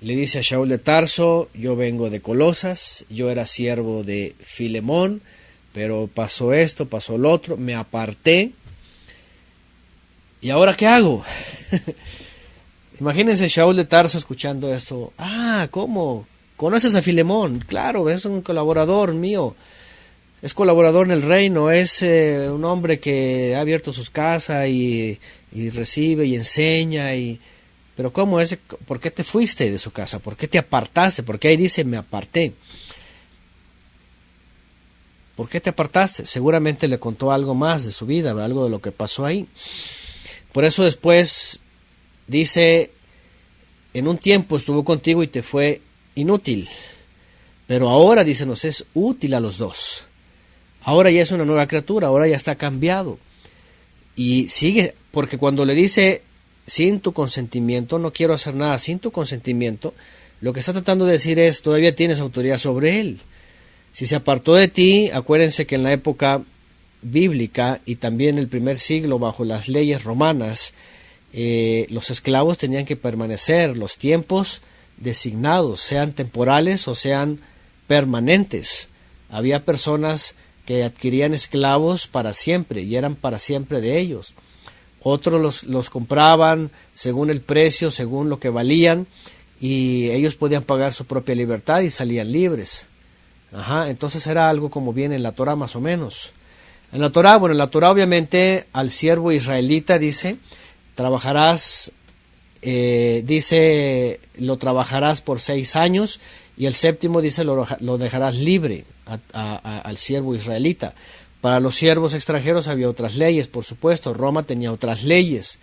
Speaker 1: le dice a Shaul de Tarso: yo vengo de Colosas, yo era siervo de Filemón, pero pasó esto, pasó lo otro, me aparté, ¿y ahora qué hago? Imagínense Shaul de Tarso escuchando esto. ¿Cómo? ¿Conoces a Filemón? Claro, es un colaborador mío, es colaborador en el reino, es un hombre que ha abierto sus casas y recibe y enseña. Pero ¿cómo es? ¿Por qué te fuiste de su casa? ¿Por qué te apartaste? Porque ahí dice: me aparté. ¿Por qué te apartaste? Seguramente le contó algo más de su vida, algo de lo que pasó ahí. Por eso después dice: en un tiempo estuvo contigo y te fue inútil, pero ahora, dice, nos es útil a los dos. Ahora ya es una nueva criatura, ahora ya está cambiado. Y sigue, porque cuando le dice: sin tu consentimiento, no quiero hacer nada sin tu consentimiento, lo que está tratando de decir es: todavía tienes autoridad sobre él. Si se apartó de ti, acuérdense que en la época bíblica y también el primer siglo, bajo las leyes romanas, los esclavos tenían que permanecer los tiempos designados, sean temporales o sean permanentes. Había personas que adquirían esclavos para siempre y eran para siempre de ellos. Otros los compraban según el precio, según lo que valían, y ellos podían pagar su propia libertad y salían libres. Entonces era algo como viene en la Torá, más o menos. En la Torá obviamente al siervo israelita dice: trabajarás, lo trabajarás por 6 años, y el séptimo dice lo dejarás libre al siervo israelita. Para los siervos extranjeros había otras leyes, por supuesto. Roma tenía otras leyes,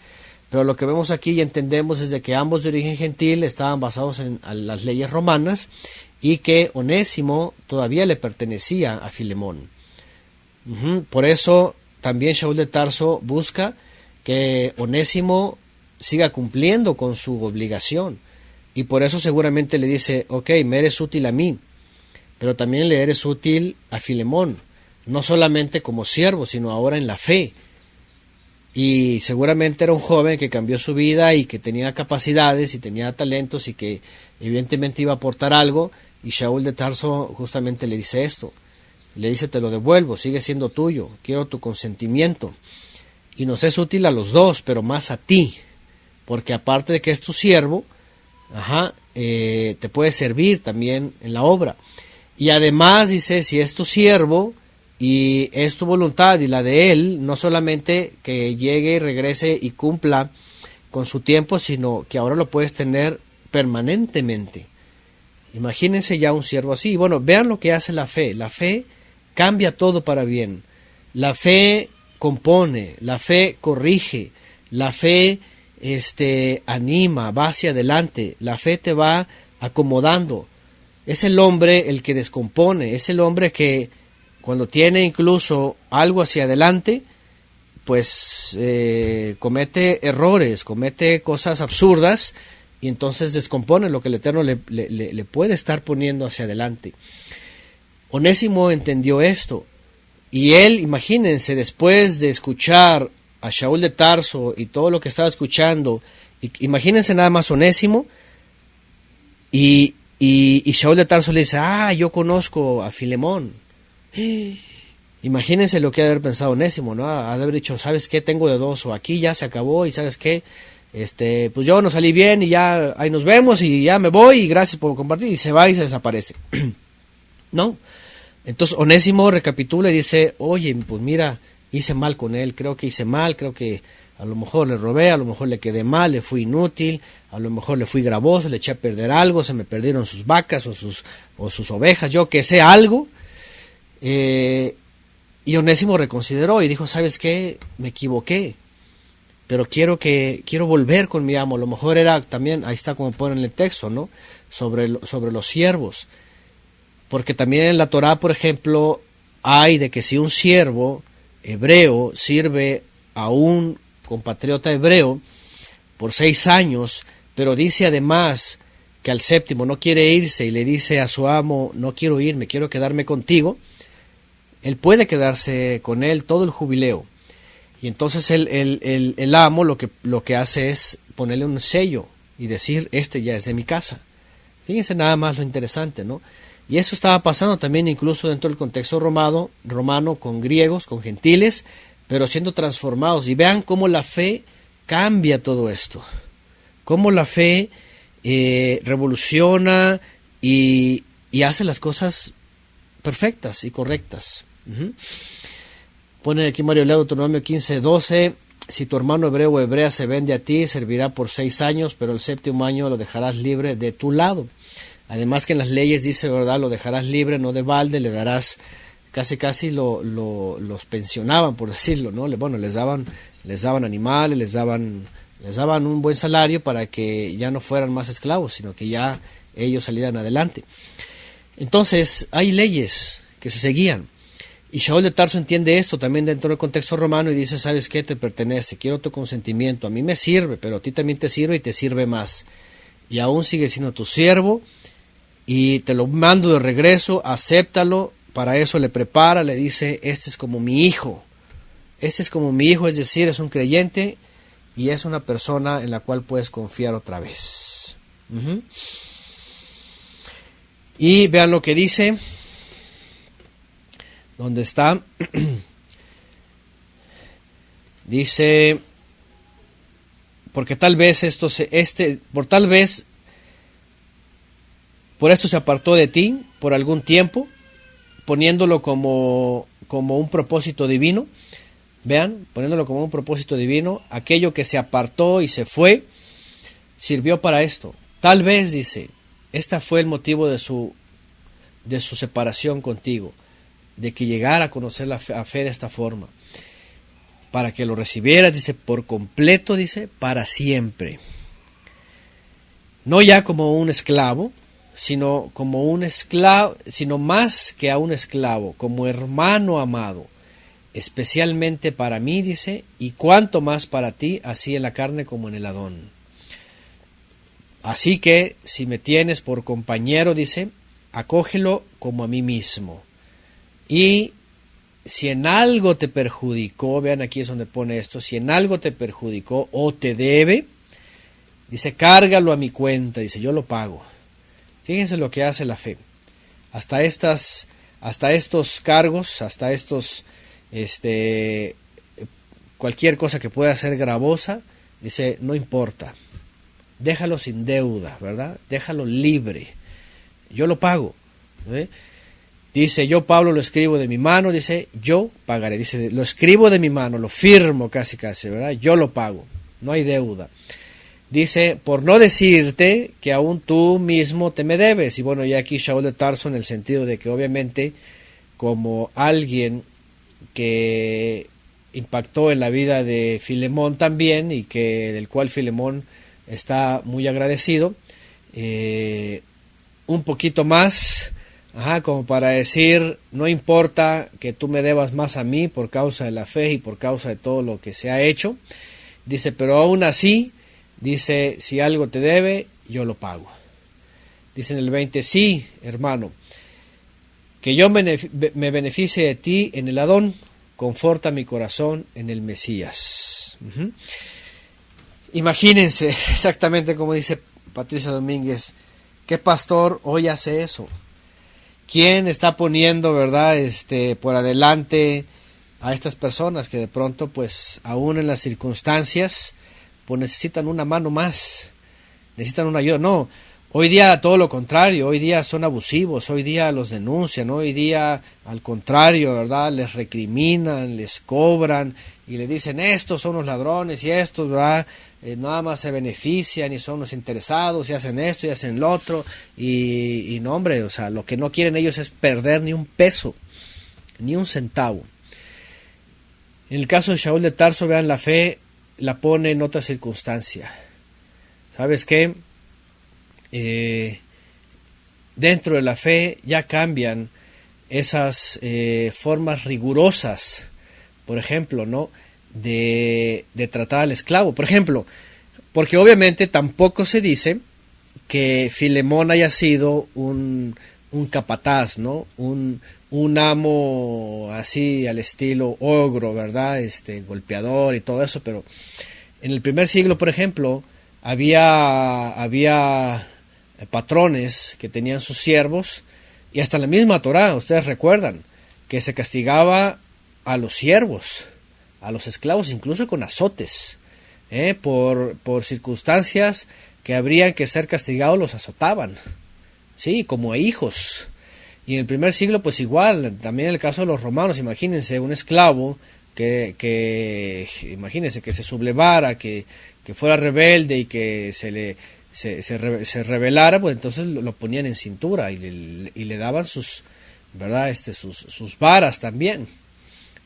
Speaker 1: pero lo que vemos aquí y entendemos es de que ambos de origen gentil estaban basados en las leyes romanas, y que Onésimo todavía le pertenecía a Filemón. Por eso también Shaul de Tarso busca que Onésimo siga cumpliendo con su obligación, y por eso seguramente le dice: ok, me eres útil a mí, pero también le eres útil a Filemón, no solamente como siervo, sino ahora en la fe. Y seguramente era un joven que cambió su vida y que tenía capacidades y tenía talentos y que evidentemente iba a aportar algo, y Shaul de Tarso justamente le dice esto. Le dice: te lo devuelvo, sigue siendo tuyo, quiero tu consentimiento. Y nos es útil a los dos, pero más a ti, porque aparte de que es tu siervo, te puede servir también en la obra. Y además dice: si es tu siervo y es tu voluntad y la de él, no solamente que llegue y regrese y cumpla con su tiempo, sino que ahora lo puedes tener permanentemente. Imagínense ya un siervo así. Bueno, vean lo que hace la fe. La fe cambia todo para bien. La fe compone, la fe corrige, la fe anima, va hacia adelante, la fe te va acomodando. Es el hombre el que descompone, es el hombre que cuando tiene incluso algo hacia adelante, pues comete errores, comete cosas absurdas, y entonces descompone lo que el Eterno le puede estar poniendo hacia adelante. Onésimo entendió esto, y él, imagínense, después de escuchar a Shaul de Tarso y todo lo que estaba escuchando, imagínense nada más Onésimo, y Y Shaul de Tarso le dice, yo conozco a Filemón. Imagínense lo que ha de haber pensado Onésimo, ¿no? Ha de haber dicho, ¿sabes qué? Tengo de dos, o aquí ya se acabó, y ¿sabes qué? Pues yo no salí bien, y ya ahí nos vemos, y ya me voy, y gracias por compartir, y se va y se desaparece. ¿No? Entonces Onésimo recapitula y dice, oye, pues mira, hice mal con él, creo que hice mal, creo que a lo mejor le robé, a lo mejor le quedé mal, le fui inútil, a lo mejor le fui gravoso, le eché a perder algo, se me perdieron sus vacas o sus ovejas, yo que sé, algo. Y Onésimo reconsideró y dijo, ¿sabes qué? Me equivoqué, pero quiero volver con mi amo. A lo mejor era también, ahí está como pone en el texto, ¿no? Sobre los siervos. Porque también en la Torá, por ejemplo, hay de que si un siervo hebreo sirve a un compatriota hebreo por 6 años, pero dice además que al séptimo no quiere irse y le dice a su amo, no quiero irme, quiero quedarme contigo, él puede quedarse con él todo el jubileo. Y entonces el amo lo que hace es ponerle un sello y decir, este ya es de mi casa. Fíjense nada más lo interesante, ¿no? Y eso estaba pasando también incluso dentro del contexto romano con griegos, con gentiles, pero siendo transformados. Y vean cómo la fe cambia todo esto. Cómo la fe revoluciona y hace las cosas perfectas y correctas. Pone aquí Mario Leo, Deuteronomio 15:12, si tu hermano hebreo o hebrea se vende a ti, servirá por 6 años, pero el 7º año lo dejarás libre de tu lado. Además que en las leyes dice, ¿verdad? Lo dejarás libre, no de balde, le darás, casi los pensionaban, por decirlo, ¿no? Bueno, les daban animales, les daban un buen salario para que ya no fueran más esclavos, sino que ya ellos salieran adelante. Entonces, hay leyes que se seguían. Y Shaul de Tarso entiende esto también dentro del contexto romano y dice, ¿sabes qué? Te pertenece, quiero tu consentimiento, a mí me sirve, pero a ti también te sirve y te sirve más. Y aún sigue siendo tu siervo y te lo mando de regreso, acéptalo, para eso le prepara, le dice, este es como mi hijo, es decir, es un creyente y es una persona en la cual puedes confiar otra vez. Y vean lo que dice, ¿dónde está? Dice, porque tal vez por esto se apartó de ti por algún tiempo, poniéndolo como un propósito divino. Vean, poniéndolo como un propósito divino, aquello que se apartó y se fue, sirvió para esto. Tal vez, dice, este fue el motivo de su separación contigo, de que llegara a conocer la fe de esta forma, para que lo recibieras, dice, por completo, dice, para siempre. No ya como un esclavo, sino más que a un esclavo, como hermano amado, especialmente para mí, dice, y cuanto más para ti, así en la carne como en el Adón. Así que, si me tienes por compañero, dice, acógelo como a mí mismo. Y si en algo te perjudicó, vean aquí es donde pone esto, si en algo te perjudicó o te debe, dice, cárgalo a mi cuenta, dice, yo lo pago. Fíjense lo que hace la fe. Hasta estos cargos, hasta cualquier cosa que pueda ser gravosa, dice, no importa, déjalo sin deuda, ¿verdad? Déjalo libre, yo lo pago. Dice, yo Pablo lo escribo de mi mano, dice, yo pagaré, dice, lo escribo de mi mano, lo firmo casi, ¿verdad? Yo lo pago, no hay deuda. Dice, por no decirte que aún tú mismo te me debes. Y bueno, ya aquí Shaul de Tarso en el sentido de que obviamente como alguien que impactó en la vida de Filemón también y del cual Filemón está muy agradecido, un poquito más, como para decir, no importa que tú me debas más a mí por causa de la fe y por causa de todo lo que se ha hecho, dice, pero aún así, dice, si algo te debe, yo lo pago. Dice en el 20, sí, hermano, que yo me beneficie de ti en el Adón, conforta mi corazón en el Mesías. Imagínense, exactamente como dice Patricia Domínguez, ¿Qué pastor hoy hace eso? ¿Quién está poniendo, verdad, por adelante a estas personas que de pronto, pues, aún en las circunstancias, pues necesitan una mano más, necesitan una ayuda? No, hoy día todo lo contrario, hoy día son abusivos, hoy día los denuncian, hoy día al contrario, ¿verdad? Les recriminan, les cobran y le dicen estos son los ladrones y estos, ¿verdad? Nada más se benefician y son los interesados y hacen esto y hacen lo otro y no, hombre, o sea, lo que no quieren ellos es perder ni un peso, ni un centavo. En el caso de Shaul de Tarso, vean, la fe la pone en otra circunstancia. ¿Sabes qué? Dentro de la fe ya cambian esas formas rigurosas, por ejemplo, ¿no? de tratar al esclavo, por ejemplo, porque obviamente tampoco se dice que Filemón haya sido un capataz, ¿no? Un amo así al estilo ogro, ¿verdad? Golpeador y todo eso, pero en el primer siglo, por ejemplo, había patrones que tenían sus siervos, y hasta la misma Torá, ustedes recuerdan, que se castigaba a los siervos, a los esclavos, incluso con azotes, por circunstancias que habrían que ser castigados, los azotaban, sí, como a hijos. Y en el primer siglo, pues igual, también en el caso de los romanos, imagínense un esclavo imagínense que se sublevara, que fuera rebelde y que se rebelara, pues entonces lo ponían en cintura y le daban sus, ¿verdad? Sus varas también.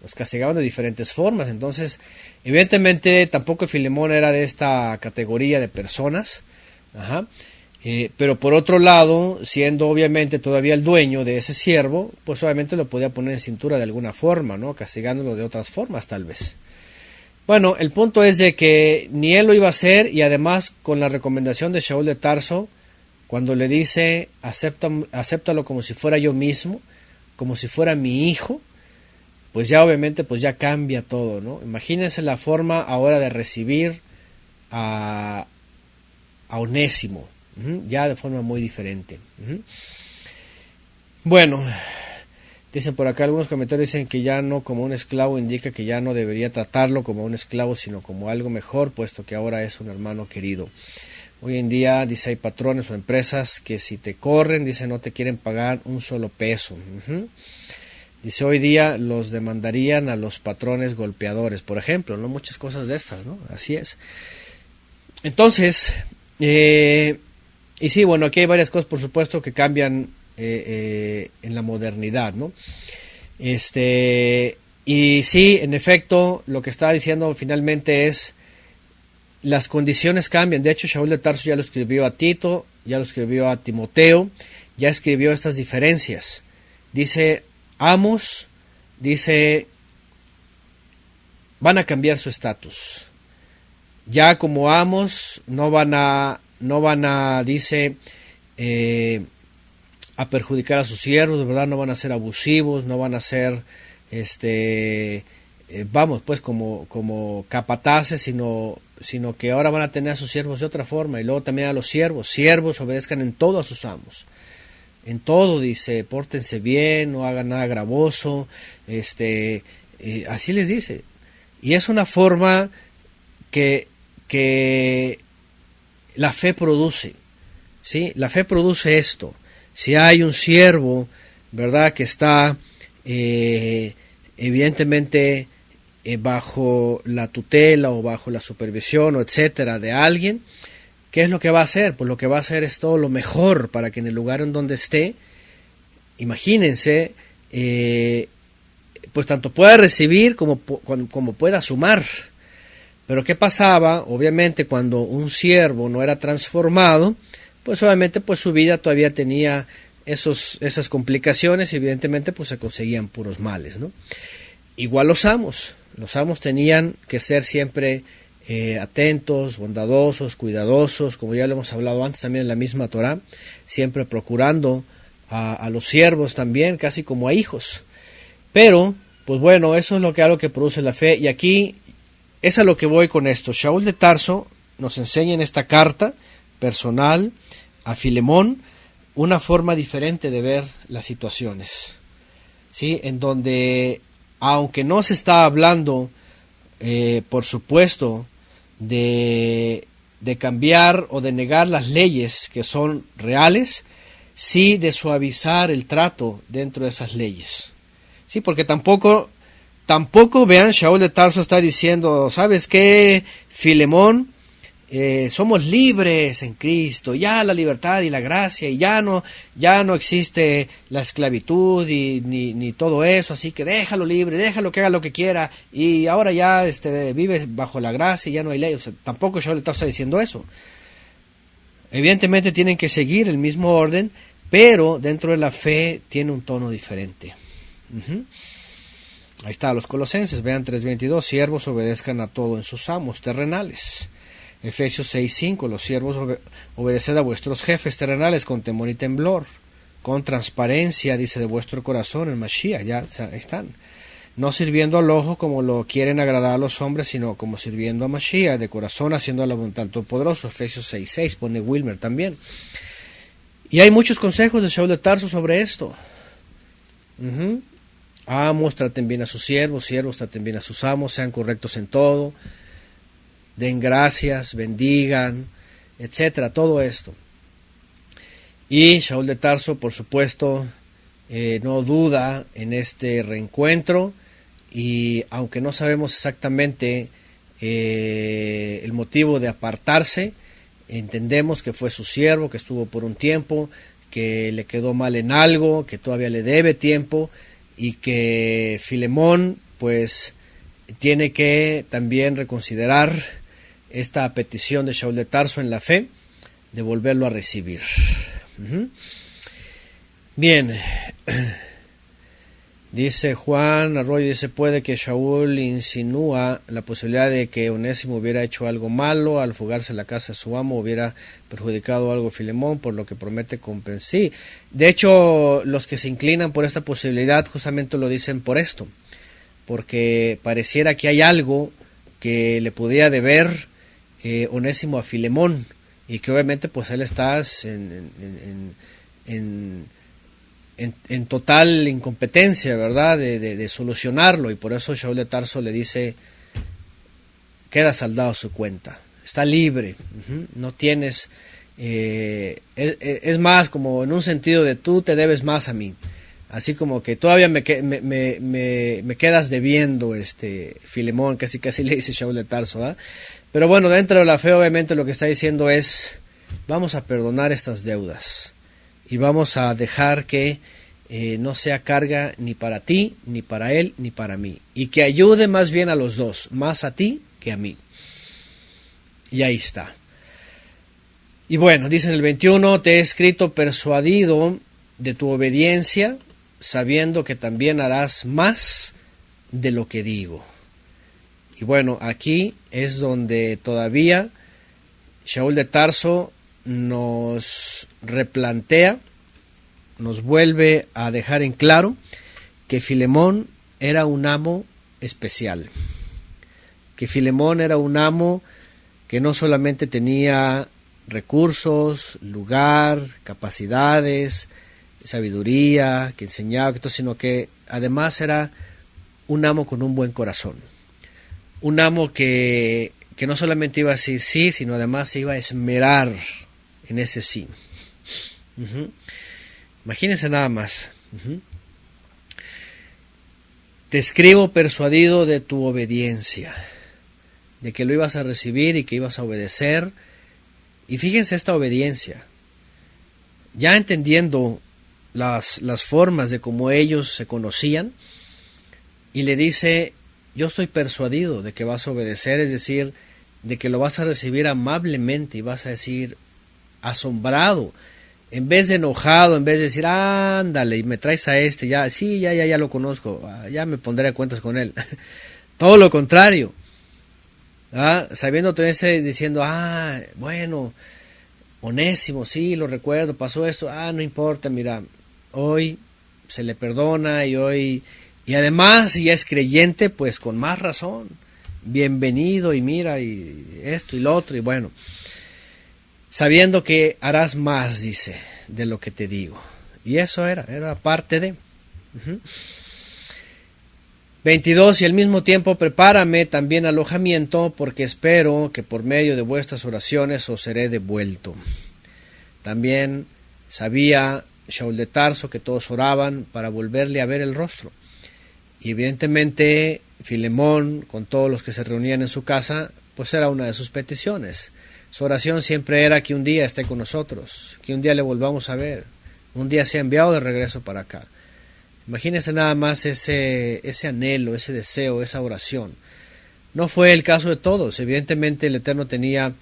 Speaker 1: Los castigaban de diferentes formas. Entonces, evidentemente, tampoco Filemón era de esta categoría de personas. Ajá. Pero por otro lado, siendo obviamente todavía el dueño de ese siervo, pues obviamente lo podía poner en cintura de alguna forma, ¿no? Castigándolo de otras formas, tal vez. Bueno, el punto es de que ni él lo iba a hacer, y además con la recomendación de Shaul de Tarso, cuando le dice, acéptalo como si fuera yo mismo, como si fuera mi hijo, pues ya obviamente pues ya cambia todo, ¿no? Imagínense la forma ahora de recibir a Onésimo, ya de forma muy diferente. Bueno, dicen por acá algunos comentarios, dicen que ya no como un esclavo indica que ya no debería tratarlo como un esclavo, sino como algo mejor, puesto que ahora es un hermano querido. Hoy en día, dice, hay patrones o empresas que si te corren, dice, no te quieren pagar un solo peso. Dice, hoy día los demandarían a los patrones golpeadores, por ejemplo, ¿no? Muchas cosas de estas, ¿no? Así es. Entonces, y sí, bueno, aquí hay varias cosas, por supuesto, que cambian en la modernidad, ¿no? Y sí, en efecto, lo que estaba diciendo finalmente es, las condiciones cambian. De hecho, Shaul de Tarso ya lo escribió a Tito, ya lo escribió a Timoteo, ya escribió estas diferencias. Dice, amos, dice, van a cambiar su estatus. Ya como amos no van a, dice, a perjudicar a sus siervos, de verdad, no van a ser abusivos, no van a ser, vamos, pues como capataces, sino que ahora van a tener a sus siervos de otra forma, y luego también a los siervos obedezcan en todo a sus amos. En todo, dice, pórtense bien, no hagan nada gravoso, así les dice. Y es una forma que la fe produce, ¿sí? La fe produce esto. Si hay un siervo, ¿verdad?, que está evidentemente bajo la tutela o bajo la supervisión o etcétera de alguien, ¿qué es lo que va a hacer? Pues lo que va a hacer es todo lo mejor para que en el lugar en donde esté, imagínense, pues tanto pueda recibir como pueda sumar. Pero ¿qué pasaba? Obviamente cuando un siervo no era transformado, pues obviamente pues su vida todavía tenía esas complicaciones, y evidentemente pues se conseguían puros males, ¿no? Igual los amos tenían que ser siempre atentos, bondadosos, cuidadosos, como ya lo hemos hablado antes también en la misma Torá, siempre procurando a los siervos también, casi como a hijos. Pero, pues bueno, eso es algo que produce la fe, y aquí es a lo que voy con esto. Shaul de Tarso nos enseña en esta carta personal a Filemón una forma diferente de ver las situaciones, ¿sí? En donde, aunque no se está hablando, por supuesto, de cambiar o de negar las leyes que son reales, sí de suavizar el trato dentro de esas leyes, sí, porque tampoco vean, Shaul de Tarso está diciendo, ¿sabes qué, Filemón? Somos libres en Cristo, ya la libertad y la gracia, y ya no existe la esclavitud ni todo eso, así que déjalo libre, déjalo que haga lo que quiera, y ahora ya vive bajo la gracia y ya no hay ley. O sea, tampoco Shaul de Tarso está diciendo eso. Evidentemente tienen que seguir el mismo orden, pero dentro de la fe tiene un tono diferente. Ahí está, los Colosenses, vean 3:22, siervos obedezcan a todo en sus amos terrenales. Efesios 6:5, los siervos obedeced a vuestros jefes terrenales con temor y temblor, con transparencia, dice, de vuestro corazón en Mashiach, ya están. No sirviendo al ojo como lo quieren agradar a los hombres, sino como sirviendo a Mashiach, de corazón haciendo la voluntad del Todopoderoso. Efesios 6:6, pone Wilmer también. Y hay muchos consejos de Shaul de Tarso sobre esto. Amos, traten bien a sus siervos, siervos, traten bien a sus amos, sean correctos en todo, den gracias, bendigan, etcétera, todo esto. Y Shaul de Tarso, por supuesto, no duda en este reencuentro, y aunque no sabemos exactamente el motivo de apartarse, entendemos que fue su siervo, que estuvo por un tiempo, que le quedó mal en algo, que todavía le debe tiempo, y que Filemón pues tiene que también reconsiderar esta petición de Shaul de Tarso en la fe, de volverlo a recibir. Bien, dice Juan Arroyo, dice, puede que Shaul insinúa la posibilidad de que Onésimo hubiera hecho algo malo al fugarse a la casa de su amo, hubiera perjudicado algo a Filemón, por lo que promete compensar. Sí, de hecho, los que se inclinan por esta posibilidad justamente lo dicen por esto, porque pareciera que hay algo que le podía deber Onésimo a Filemón, y que obviamente pues él está en total incompetencia, ¿verdad?, de solucionarlo, y por eso Shaul de Tarso le dice, queda saldado su cuenta, está libre, no tienes, es más, como en un sentido de tú te debes más a mí, así como que todavía me quedas debiendo, Filemón, casi le dice Shaul de Tarso, ¿verdad? Pero bueno, dentro de la fe obviamente lo que está diciendo es, vamos a perdonar estas deudas, y vamos a dejar que no sea carga ni para ti, ni para él, ni para mí, y que ayude más bien a los dos, más a ti que a mí. Y ahí está. Y bueno, dice en el 21, te he escrito persuadido de tu obediencia, sabiendo que también harás más de lo que digo. Y bueno, aquí es donde todavía Shaul de Tarso nos replantea, nos vuelve a dejar en claro que Filemón era un amo especial, que Filemón era un amo que no solamente tenía recursos, lugar, capacidades, sabiduría, que enseñaba, sino que además era un amo con un buen corazón, un amo que no solamente iba a decir sí, sino además se iba a esmerar en ese sí. Imagínense nada más. Te escribo persuadido de tu obediencia, de que lo ibas a recibir y que ibas a obedecer. Y fíjense esta obediencia, ya entendiendo las formas de cómo ellos se conocían, y le dice, yo estoy persuadido de que vas a obedecer, es decir, de que lo vas a recibir amablemente, y vas a decir asombrado, en vez de enojado, en vez de decir, ándale, y me traes a ya, sí, ya lo conozco, ya me pondré a cuentas con él. Todo lo contrario, sabiendo diciendo, bueno, Onésimo, sí, lo recuerdo, pasó esto, no importa, mira, hoy se le perdona, y además, si ya es creyente, pues con más razón, bienvenido, y mira, y esto y lo otro, y bueno, sabiendo que harás más, dice, de lo que te digo. Y eso era parte de. 22, y al mismo tiempo prepárame también alojamiento, porque espero que por medio de vuestras oraciones os seré devuelto. También sabía Shaul de Tarso que todos oraban para volverle a ver el rostro. Y evidentemente Filemón, con todos los que se reunían en su casa, pues era una de sus peticiones. Su oración siempre era que un día esté con nosotros, que un día le volvamos a ver, un día sea enviado de regreso para acá. Imagínense nada más ese anhelo, ese deseo, esa oración. No fue el caso de todos. Evidentemente el Eterno tenía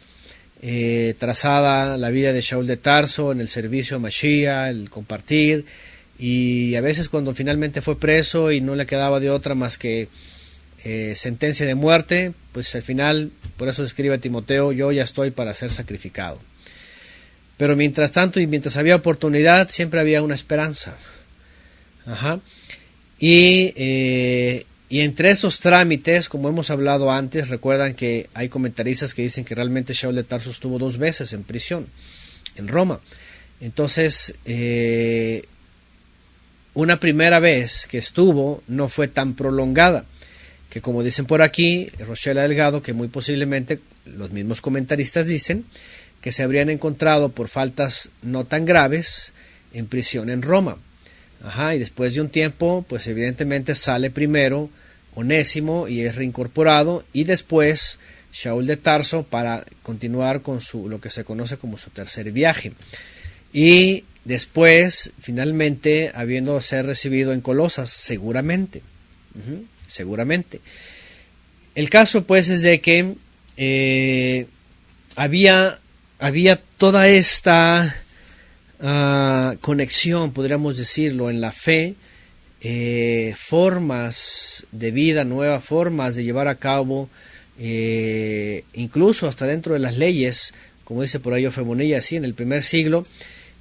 Speaker 1: trazada la vida de Shaul de Tarso en el servicio a Mashiach, el compartir, y a veces cuando finalmente fue preso y no le quedaba de otra más que sentencia de muerte, pues al final, por eso escribe a Timoteo, yo ya estoy para ser sacrificado. Pero mientras tanto y mientras había oportunidad, siempre había una esperanza. Y entre esos trámites, como hemos hablado antes, recuerdan que hay comentaristas que dicen que realmente Shaul de Tarso estuvo 2 veces en prisión, en Roma. Entonces, una primera vez que estuvo no fue tan prolongada, que como dicen por aquí, Rochela Delgado, que muy posiblemente los mismos comentaristas dicen que se habrían encontrado por faltas no tan graves en prisión en Roma. Y después de un tiempo, pues evidentemente sale primero Onésimo y es reincorporado, y después Shaul de Tarso para continuar con lo que se conoce como su tercer viaje. Y después, finalmente, habiendo ser recibido en Colosas, seguramente. Seguramente. El caso, pues, es de que había toda esta conexión, podríamos decirlo, en la fe, formas de vida, nuevas formas de llevar a cabo, incluso hasta dentro de las leyes, como dice por ahí Ofemonilla, así en el primer siglo,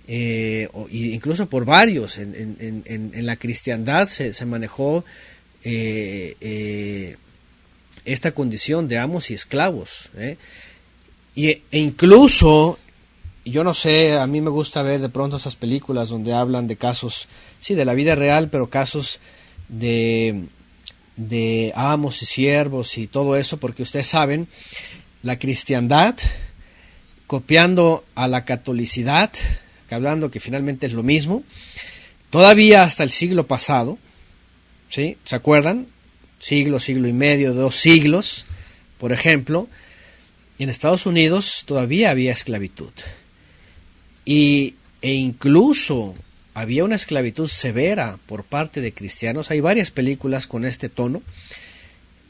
Speaker 1: incluso por varios, en la cristiandad se manejó esta condición de amos y esclavos, e incluso, yo no sé, a mí me gusta ver de pronto esas películas donde hablan de casos, sí, de la vida real, pero casos de amos y siervos y todo eso, porque ustedes saben, la cristiandad, copiando a la catolicidad, hablando que finalmente es lo mismo, todavía hasta el siglo pasado, ¿sí? ¿Se acuerdan? Siglo y medio, 2 siglos, por ejemplo, en Estados Unidos todavía había esclavitud. E incluso había una esclavitud severa por parte de cristianos. Hay varias películas con este tono,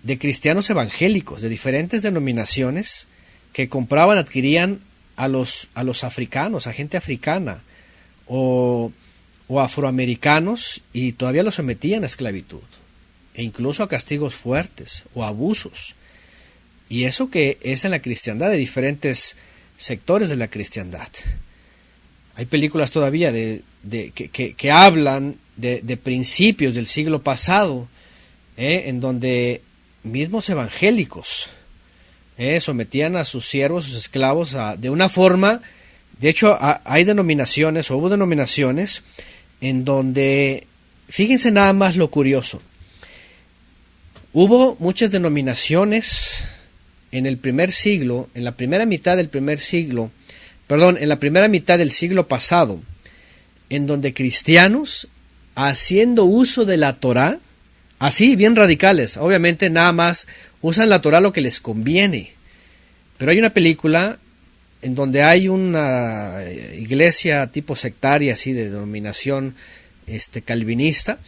Speaker 1: de cristianos evangélicos de diferentes denominaciones que compraban, adquirían a los africanos, a gente africana o afroamericanos, y todavía los sometían a esclavitud e incluso a castigos fuertes o abusos. Y eso que es en la cristiandad, de diferentes sectores de la cristiandad. Hay películas todavía que hablan de principios del siglo pasado, en donde mismos evangélicos sometían a sus siervos, sus esclavos, de una forma. De hecho, hay denominaciones, o hubo denominaciones, en donde, fíjense nada más lo curioso, hubo muchas denominaciones en el primer siglo, en la primera mitad del en la primera mitad del siglo pasado, en donde cristianos, haciendo uso de la Torá, así bien radicales, obviamente nada más usan la Torá lo que les conviene, pero hay una película en donde hay una iglesia tipo sectaria, así de denominación calvinista,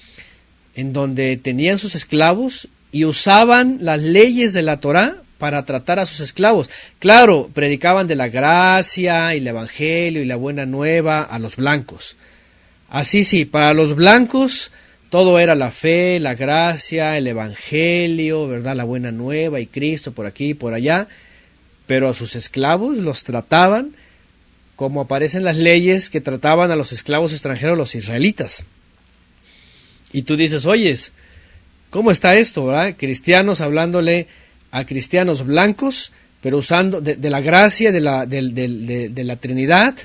Speaker 1: en donde tenían sus esclavos y usaban las leyes de la Torá para tratar a sus esclavos. Claro, predicaban de la gracia y el evangelio y la buena nueva a los blancos. Así sí, para los blancos todo era la fe, la gracia, el evangelio, ¿verdad? La buena nueva y Cristo por aquí y por allá. Pero a sus esclavos los trataban como aparecen las leyes que trataban a los esclavos extranjeros, los israelitas. Y tú dices, oyes, ¿cómo está esto, verdad? Cristianos hablándole a cristianos blancos pero usando de la gracia de la Trinidad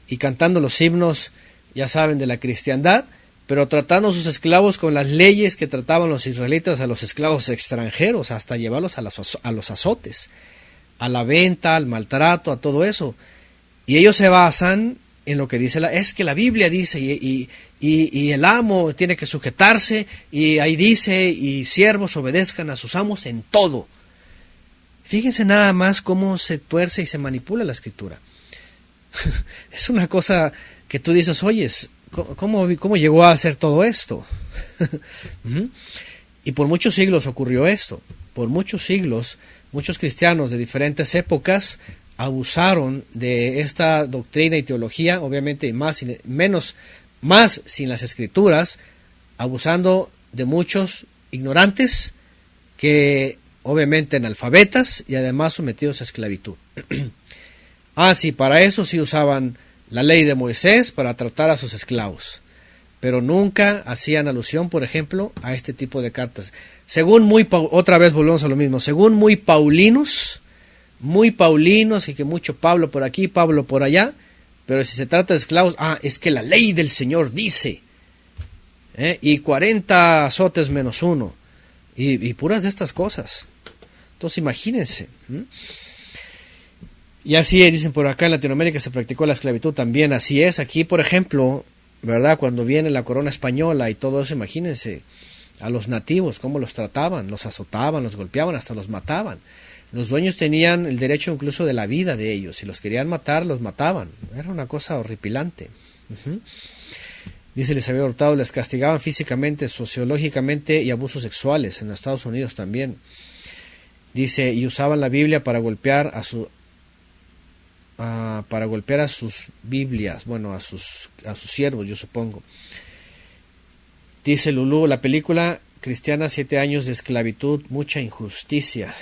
Speaker 1: y cantando los himnos, ya saben, de la cristiandad, pero tratando a sus esclavos con las leyes que trataban los israelitas a los esclavos extranjeros, hasta llevarlos a los azotes, a la venta, al maltrato, a todo eso. Y ellos se basan en lo que dice, es que la Biblia dice, y el amo tiene que sujetarse, y ahí dice, y siervos obedezcan a sus amos en todo. Fíjense nada más cómo se tuerce y se manipula la escritura. Es una cosa que tú dices, oyes, ¿cómo llegó a hacer todo esto? Y por muchos siglos ocurrió esto. Por muchos siglos, muchos cristianos de diferentes épocas abusaron de esta doctrina y teología, obviamente más sin las escrituras, abusando de muchos ignorantes que obviamente analfabetas y además sometidos a esclavitud. Sí, para eso sí usaban la ley de Moisés para tratar a sus esclavos, pero nunca hacían alusión, por ejemplo, a este tipo de cartas. Otra vez volvemos a lo mismo, según muy paulinos, y que mucho Pablo por aquí, Pablo por allá, pero si se trata de esclavos, es que la ley del Señor dice, y 40 azotes menos 1, y puras de estas cosas. Entonces imagínense. Y así dicen por acá en Latinoamérica se practicó la esclavitud también, así es. Aquí, por ejemplo, ¿verdad? Cuando viene la corona española y todo eso, imagínense a los nativos, cómo los trataban, los azotaban, los golpeaban, hasta los mataban. Los dueños tenían el derecho incluso de la vida de ellos. Si los querían matar, los mataban. Era una cosa horripilante. Dice Elizabeth Hurtado, les castigaban físicamente, sociológicamente y abusos sexuales. En Estados Unidos también. Dice, y usaban la Biblia para golpear a sus Biblias, bueno, a sus siervos, yo supongo. Dice Lulú, la película cristiana 7 años de esclavitud, mucha injusticia.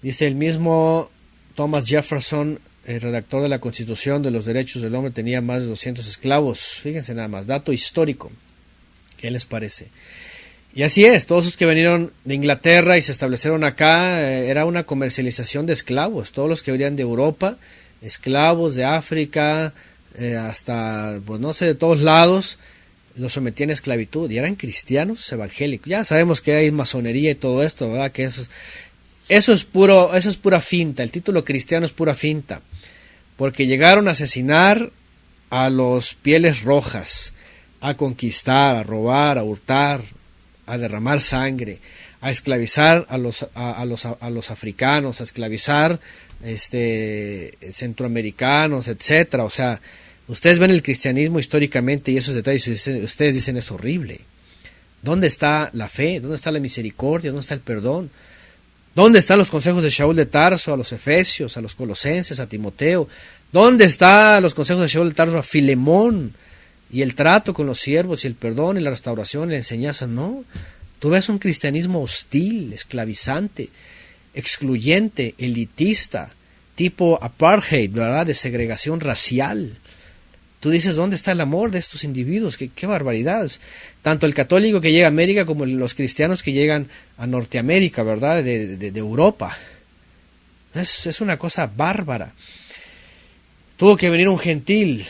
Speaker 1: Dice el mismo Thomas Jefferson, el redactor de la Constitución de los Derechos del Hombre, tenía más de 200 esclavos. Fíjense nada más, dato histórico. ¿Qué les parece? Y así es, todos los que vinieron de Inglaterra y se establecieron acá, era una comercialización de esclavos. Todos los que venían de Europa, esclavos de África, hasta, pues no sé, de todos lados, los sometían a esclavitud. Y eran cristianos evangélicos. Ya sabemos que hay masonería y todo esto, ¿verdad? Que eso es pura finta. El título cristiano es pura finta. Porque llegaron a asesinar a los pieles rojas, a conquistar, a robar, a hurtar, a derramar sangre, a esclavizar a los africanos, a esclavizar centroamericanos, etcétera. O sea, ustedes ven el cristianismo históricamente y esos detalles y ustedes dicen es horrible. ¿Dónde está la fe? ¿Dónde está la misericordia? ¿Dónde está el perdón? ¿Dónde están los consejos de Shaul de Tarso a los Efesios, a los Colosenses, a Timoteo? ¿Dónde están los consejos de Shaul de Tarso a Filemón? Y el trato con los siervos y el perdón y la restauración y la enseñanza, no. Tú ves un cristianismo hostil, esclavizante, excluyente, elitista, tipo apartheid, ¿verdad? De segregación racial. Tú dices, ¿dónde está el amor de estos individuos? ¡Qué barbaridad! Tanto el católico que llega a América como los cristianos que llegan a Norteamérica, ¿verdad? De Europa. Es una cosa bárbara. Tuvo que venir un gentil,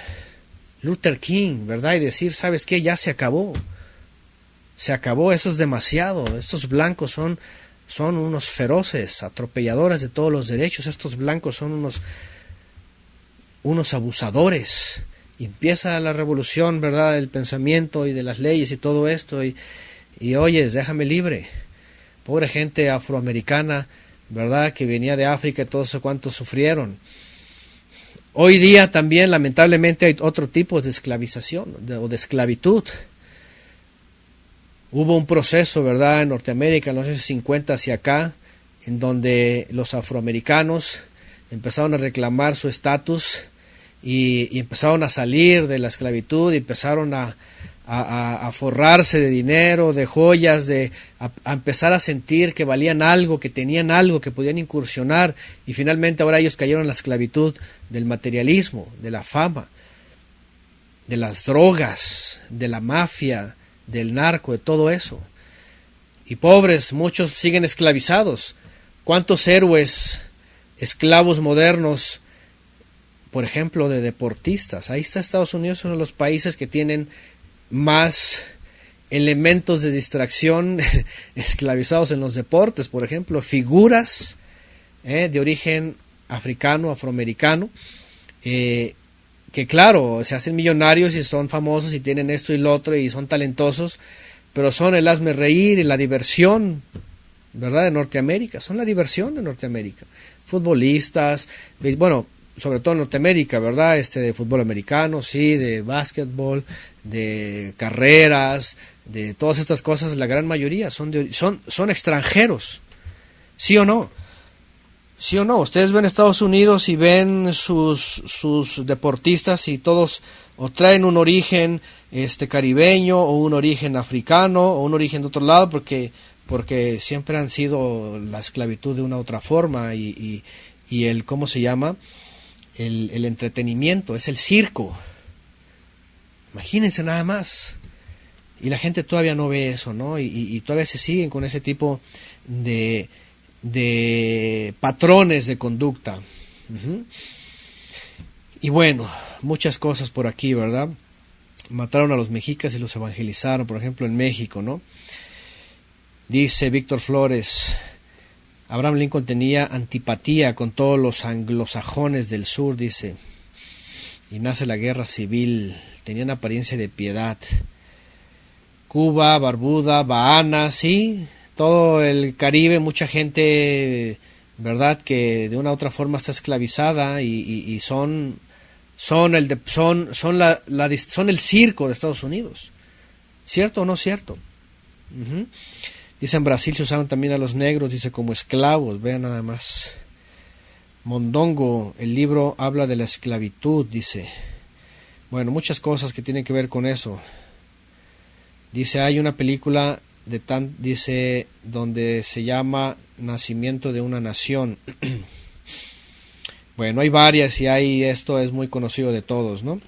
Speaker 1: Luther King, ¿verdad? Y decir, ¿sabes qué? Ya se acabó. Se acabó, eso es demasiado. Estos blancos son unos feroces, atropelladores de todos los derechos. Estos blancos son unos abusadores. Y empieza la revolución, ¿verdad? Del pensamiento y de las leyes y todo esto. Y oyes, déjame libre. Pobre gente afroamericana, ¿verdad? Que venía de África y todo eso, cuántos sufrieron. Hoy día también, lamentablemente, hay otro tipo de esclavización o de esclavitud. Hubo un proceso, ¿verdad?, en Norteamérica en los años 50 hacia acá, en donde los afroamericanos empezaron a reclamar su estatus y empezaron a salir de la esclavitud y empezaron a forrarse de dinero, de joyas, a empezar a sentir que valían algo, que tenían algo, que podían incursionar, y finalmente ahora ellos cayeron en la esclavitud del materialismo, de la fama, de las drogas, de la mafia, del narco, de todo eso. Y pobres, muchos siguen esclavizados. ¿Cuántos héroes, esclavos modernos, por ejemplo, de deportistas? Ahí está Estados Unidos, uno de los países que tienen más elementos de distracción esclavizados en los deportes, por ejemplo, figuras de origen africano, afroamericano, que claro, se hacen millonarios y son famosos y tienen esto y lo otro y son talentosos, pero son el hazme reír y la diversión, ¿verdad?, de Norteamérica, son la diversión de Norteamérica. Futbolistas, bueno, sobre todo en Norteamérica, ¿verdad?, de fútbol americano, sí, de básquetbol, de carreras, de todas estas cosas, la gran mayoría son extranjeros, ¿sí o no? ¿Sí o no? Ustedes ven Estados Unidos y ven sus deportistas y todos o traen un origen caribeño o un origen africano o un origen de otro lado porque siempre han sido la esclavitud de una u otra forma y el, ¿cómo se llama? El entretenimiento, es el circo. Imagínense nada más. Y la gente todavía no ve eso, ¿no? Y todavía se siguen con ese tipo de patrones de conducta. Y bueno, muchas cosas por aquí, ¿verdad? Mataron a los mexicas y los evangelizaron, por ejemplo, en México, ¿no? Dice Víctor Flores, Abraham Lincoln tenía antipatía con todos los anglosajones del sur, dice, y nace la guerra civil, tenían apariencia de piedad. Cuba, Barbuda, Bahamas, sí, todo el Caribe, mucha gente, ¿verdad?, que de una u otra forma está esclavizada y son el circo de Estados Unidos. ¿Cierto o no cierto? Dice, en Brasil se usaron también a los negros, dice, como esclavos, vean nada más. Mondongo, el libro habla de la esclavitud, dice. Bueno, muchas cosas que tienen que ver con eso. Dice, hay una película dice, donde se llama Nacimiento de una Nación. Bueno, hay varias y esto es muy conocido de todos, ¿no?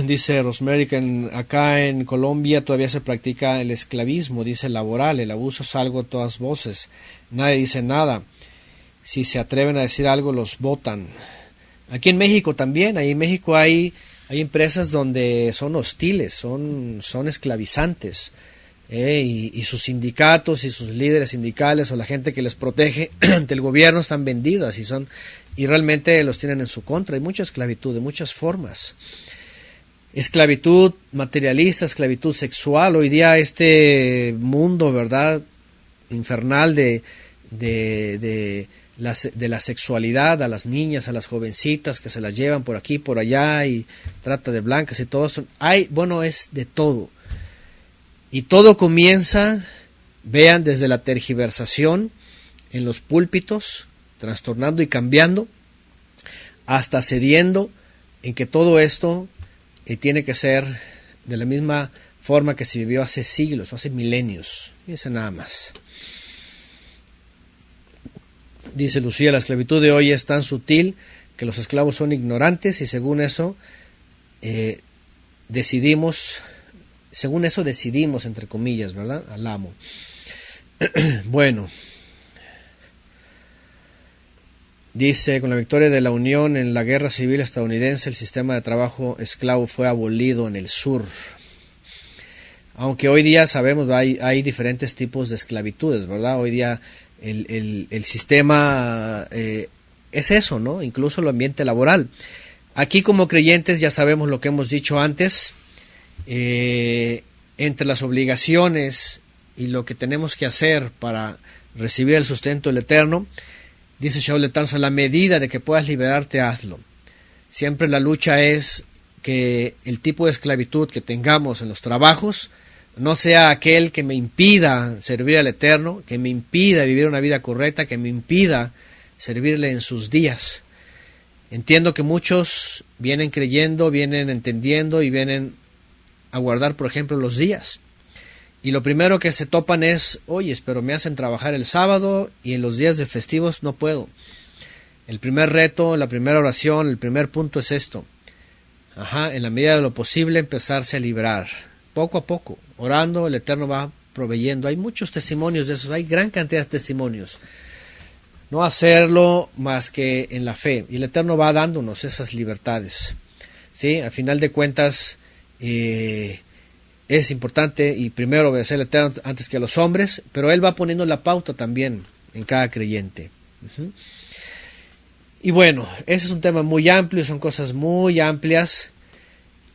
Speaker 1: Dice Rosemary que acá en Colombia todavía se practica el esclavismo, dice laboral, el abuso es algo a todas voces, nadie dice nada, si se atreven a decir algo los botan. Aquí en México también, ahí en México hay empresas donde son hostiles, son esclavizantes, y sus sindicatos y sus líderes sindicales o la gente que les protege ante el gobierno están vendidas y realmente los tienen en su contra. Hay mucha esclavitud de muchas formas. Esclavitud materialista, esclavitud sexual. Hoy día este mundo, ¿verdad?, infernal de la sexualidad, a las niñas, a las jovencitas que se las llevan por aquí, por allá y trata de blancas y todo eso. Es de todo. Y todo comienza, vean, desde la tergiversación en los púlpitos, trastornando y cambiando, hasta cediendo en que todo esto tiene que ser de la misma forma que se vivió hace siglos, o hace milenios. Fíjense nada más. Dice Lucía, la esclavitud de hoy es tan sutil que los esclavos son ignorantes y según eso decidimos, entre comillas, ¿verdad?, al amo. Bueno, dice, con la victoria de la Unión en la Guerra Civil estadounidense, el sistema de trabajo esclavo fue abolido en el sur. Aunque hoy día sabemos, hay diferentes tipos de esclavitudes, ¿verdad? Hoy día el sistema es eso, ¿no? Incluso el ambiente laboral. Aquí como creyentes ya sabemos lo que hemos dicho antes, entre las obligaciones y lo que tenemos que hacer para recibir el sustento del Eterno, dice Shaul de Tarso, a la medida de que puedas liberarte, hazlo. Siempre la lucha es que el tipo de esclavitud que tengamos en los trabajos no sea aquel que me impida servir al Eterno, que me impida vivir una vida correcta, que me impida servirle en sus días. Entiendo que muchos vienen creyendo, vienen entendiendo y vienen a guardar, por ejemplo, los días. Y lo primero que se topan es, oye, pero me hacen trabajar el sábado y en los días de festivos no puedo. El primer reto, la primera oración, el primer punto es esto. En la medida de lo posible empezarse a librar. Poco a poco, orando, el Eterno va proveyendo. Hay muchos testimonios de eso, hay gran cantidad de testimonios. No hacerlo más que en la fe, y el Eterno va dándonos esas libertades. ¿Sí? A final de cuentas, es importante y primero obedecer al Eterno antes que a los hombres, pero Él va poniendo la pauta también en cada creyente. Uh-huh. Y bueno, ese es un tema muy amplio, son cosas muy amplias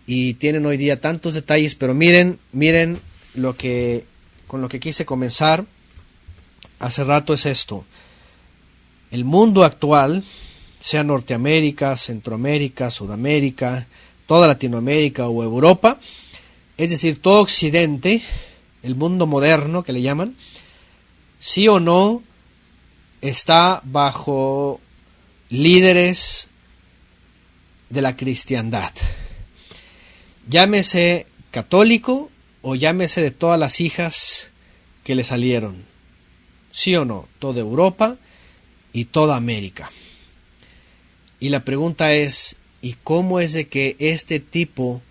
Speaker 1: y tienen hoy día tantos detalles, pero miren con lo que quise comenzar hace rato es esto. El mundo actual, sea Norteamérica, Centroamérica, Sudamérica, toda Latinoamérica o Europa, es decir, todo Occidente, el mundo moderno que le llaman, sí o no está bajo líderes de la cristiandad. Llámese católico o llámese de todas las hijas que le salieron. Sí o no, toda Europa y toda América. Y la pregunta es, ¿y cómo es de que este tipo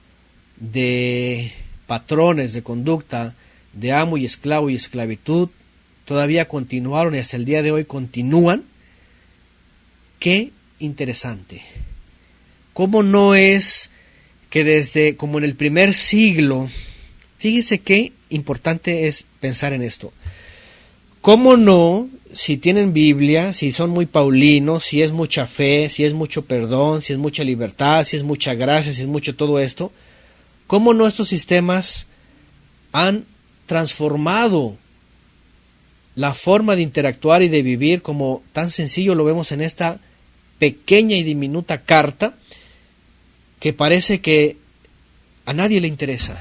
Speaker 1: de patrones de conducta de amo y esclavitud todavía continuaron y hasta el día de hoy continúan? Qué interesante. ¿Cómo no es que desde como en el primer siglo, fíjese qué importante es pensar en esto? ¿Cómo no, si tienen Biblia, si son muy paulinos, si es mucha fe, si es mucho perdón, si es mucha libertad, si es mucha gracia, si es mucho todo esto, cómo no estos sistemas han transformado la forma de interactuar y de vivir, como tan sencillo lo vemos en esta pequeña y diminuta carta que parece que a nadie le interesa,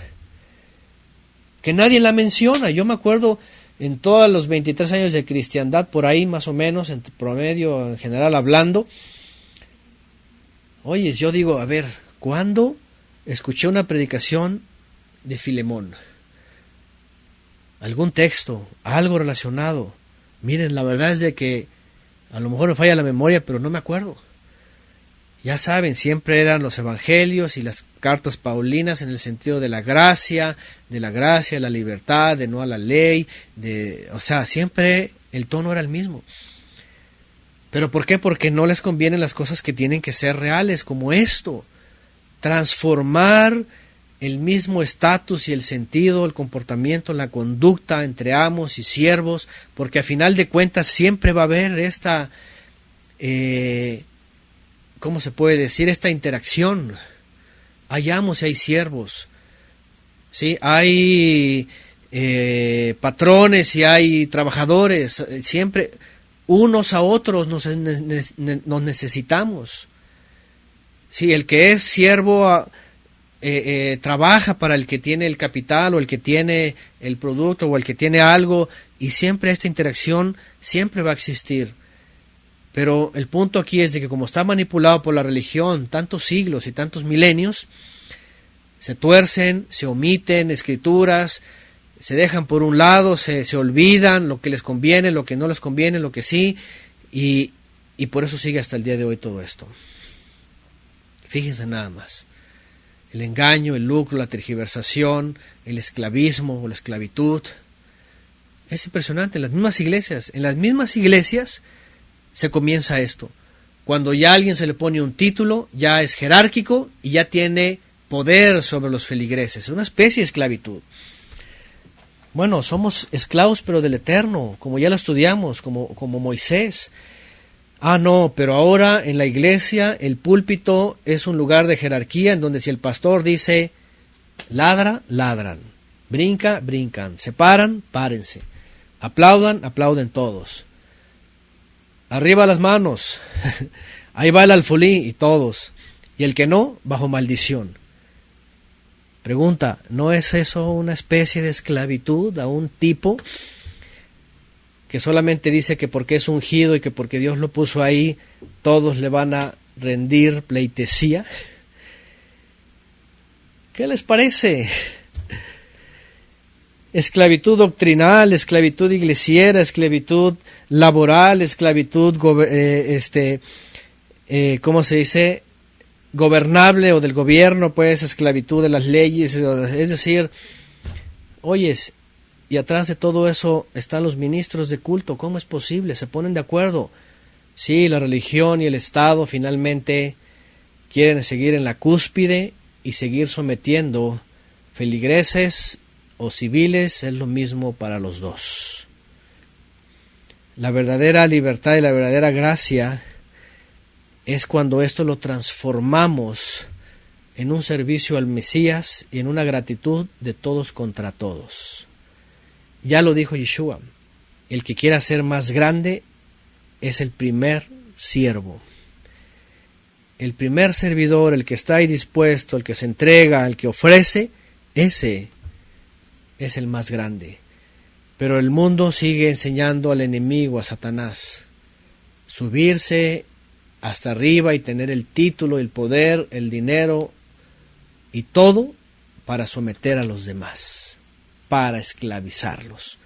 Speaker 1: que nadie la menciona? Yo me acuerdo en todos los 23 años de cristiandad, por ahí más o menos, en promedio, en general hablando, oyes, yo digo, a ver, ¿cuándo escuché una predicación de Filemón? Algún texto, algo relacionado. Miren, la verdad es de que a lo mejor me falla la memoria, pero no me acuerdo. Ya saben, siempre eran los evangelios y las cartas paulinas en el sentido de la gracia, la libertad, de no a la ley, o sea, siempre el tono era el mismo. ¿Pero por qué? Porque no les convienen las cosas que tienen que ser reales, como esto. Transformar el mismo estatus y el sentido, el comportamiento, la conducta entre amos y siervos, porque a final de cuentas siempre va a haber esta, ¿cómo se puede decir? Esta interacción. Hay amos y hay siervos, ¿sí? Hay patrones y hay trabajadores, siempre unos a otros nos necesitamos. Sí, el que es siervo trabaja para el que tiene el capital o el que tiene el producto o el que tiene algo, y siempre esta interacción siempre va a existir. Pero el punto aquí es de que como está manipulado por la religión tantos siglos y tantos milenios, se tuercen, se omiten escrituras, se dejan por un lado, se olvidan lo que les conviene, lo que no les conviene, lo que sí, y por eso sigue hasta el día de hoy todo esto. Fíjense nada más. El engaño, el lucro, la tergiversación, el esclavismo o la esclavitud. Es impresionante. En las mismas iglesias se comienza esto. Cuando ya a alguien se le pone un título, ya es jerárquico y ya tiene poder sobre los feligreses. Es una especie de esclavitud. Bueno, somos esclavos pero del Eterno, como ya lo estudiamos, como Moisés. Ah, no, pero ahora en la iglesia el púlpito es un lugar de jerarquía en donde si el pastor dice ladra, ladran, brinca, brincan, se paran, párense, aplaudan, aplauden todos. Arriba las manos, ahí va el alfolí y todos. Y el que no, bajo maldición. Pregunta, ¿no es eso una especie de esclavitud a un tipo que solamente dice que porque es ungido y que porque Dios lo puso ahí, todos le van a rendir pleitesía? ¿Qué les parece? Esclavitud doctrinal, esclavitud iglesiera, esclavitud laboral, esclavitud, ¿cómo se dice? Gobernable o del gobierno, pues, esclavitud de las leyes, es decir, oyes, Y atrás de todo eso están los ministros de culto. ¿Cómo es posible? Se ponen de acuerdo. Sí, la religión y el Estado finalmente quieren seguir en la cúspide y seguir sometiendo feligreses o civiles, es lo mismo para los dos. La verdadera libertad y la verdadera gracia es cuando esto lo transformamos en un servicio al Mesías y en una gratitud de todos contra todos. Ya lo dijo Yeshua, el que quiera ser más grande es el primer siervo. El primer servidor, el que está ahí dispuesto, el que se entrega, el que ofrece, ese es el más grande. Pero el mundo sigue enseñando al enemigo, a Satanás, subirse hasta arriba y tener el título, el poder, el dinero y todo para someter a los demás, para esclavizarlos.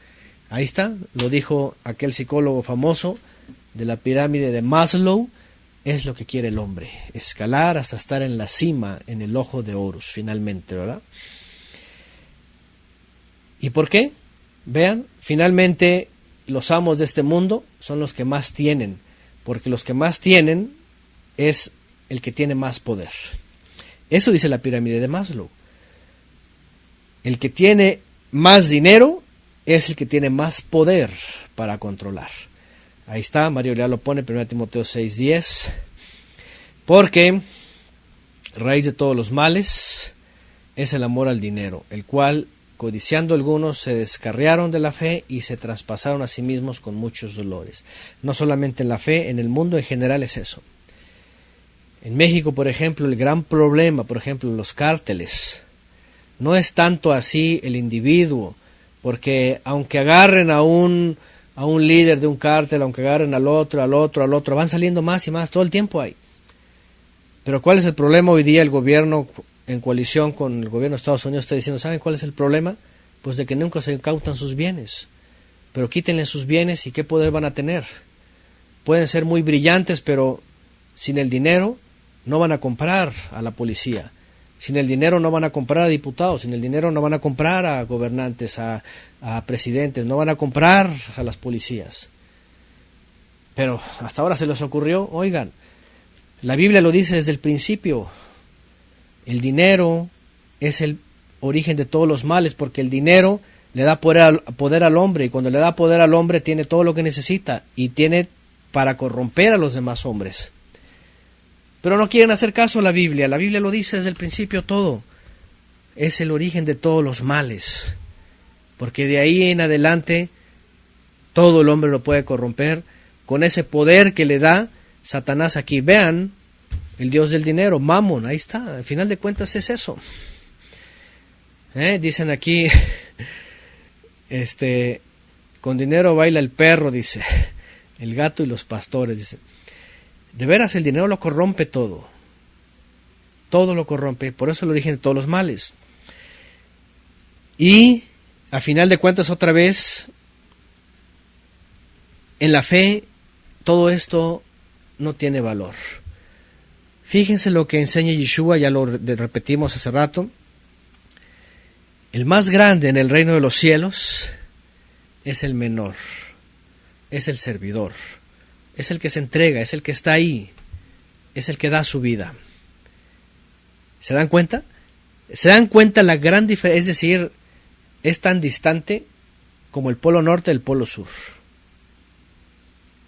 Speaker 1: Ahí está, lo dijo aquel psicólogo famoso de la pirámide de Maslow, es lo que quiere el hombre, escalar hasta estar en la cima, en el ojo de Horus, finalmente, ¿verdad? ¿Y por qué? Vean, finalmente los amos de este mundo son los que más tienen, porque los que más tienen es el que tiene más poder. Eso dice la pirámide de Maslow. El que tiene más dinero es el que tiene más poder para controlar. Ahí está, Mario Leal lo pone, 1 Timoteo 6:10. Porque raíz de todos los males es el amor al dinero, el cual, codiciando algunos, se descarriaron de la fe y se traspasaron a sí mismos con muchos dolores. No solamente en la fe, en el mundo en general es eso. En México, por ejemplo, el gran problema, por ejemplo, los cárteles, no es tanto así el individuo, porque aunque agarren a un líder de un cártel, aunque agarren al otro, van saliendo más y más, todo el tiempo hay. Pero ¿cuál es el problema hoy día? El gobierno, en coalición con el gobierno de Estados Unidos, está diciendo, ¿saben cuál es el problema? Pues de que nunca se incautan sus bienes. Pero quítenle sus bienes y ¿qué poder van a tener? Pueden ser muy brillantes, pero sin el dinero no van a comprar a la policía. Sin el dinero no van a comprar a diputados, sin el dinero no van a comprar a gobernantes, a presidentes, no van a comprar a las policías. Pero hasta ahora se les ocurrió, oigan, la Biblia lo dice desde el principio, el dinero es el origen de todos los males, porque el dinero le da poder al hombre, y cuando le da poder al hombre tiene todo lo que necesita, y tiene para corromper a los demás hombres. Pero no quieren hacer caso a la Biblia lo dice desde el principio todo, es el origen de todos los males, porque de ahí en adelante todo el hombre lo puede corromper con ese poder que le da Satanás aquí. Vean, el dios del dinero, Mamón, ahí está, al final de cuentas es eso. Dicen aquí, con dinero baila el perro, dice, el gato y los pastores, dice. De veras, el dinero lo corrompe todo lo corrompe, por eso es el origen de todos los males. Y, a final de cuentas, otra vez, en la fe, todo esto no tiene valor. Fíjense lo que enseña Yeshua, ya lo repetimos hace rato. El más grande en el reino de los cielos es el menor, es el servidor, es el que se entrega, es el que está ahí, es el que da su vida. ¿Se dan cuenta? ¿Se dan cuenta la gran diferencia? Es decir, es tan distante como el polo norte del polo sur.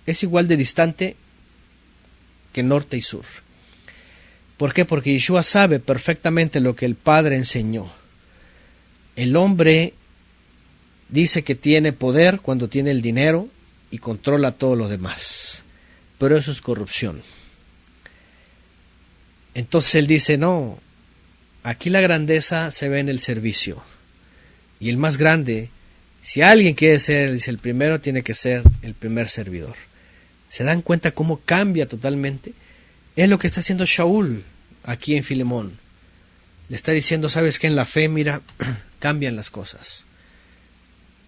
Speaker 1: Es igual de distante que norte y sur. ¿Por qué? Porque Yeshua sabe perfectamente lo que el Padre enseñó. El hombre dice que tiene poder cuando tiene el dinero y controla todo lo demás, pero eso es corrupción. Entonces él dice, no, aquí la grandeza se ve en el servicio, y el más grande, si alguien quiere ser, dice, el primero, tiene que ser el primer servidor. ¿Se dan cuenta cómo cambia totalmente? Es lo que está haciendo Shaul aquí en Filemón. Le está diciendo, ¿sabes qué? En la fe, mira, cambian las cosas.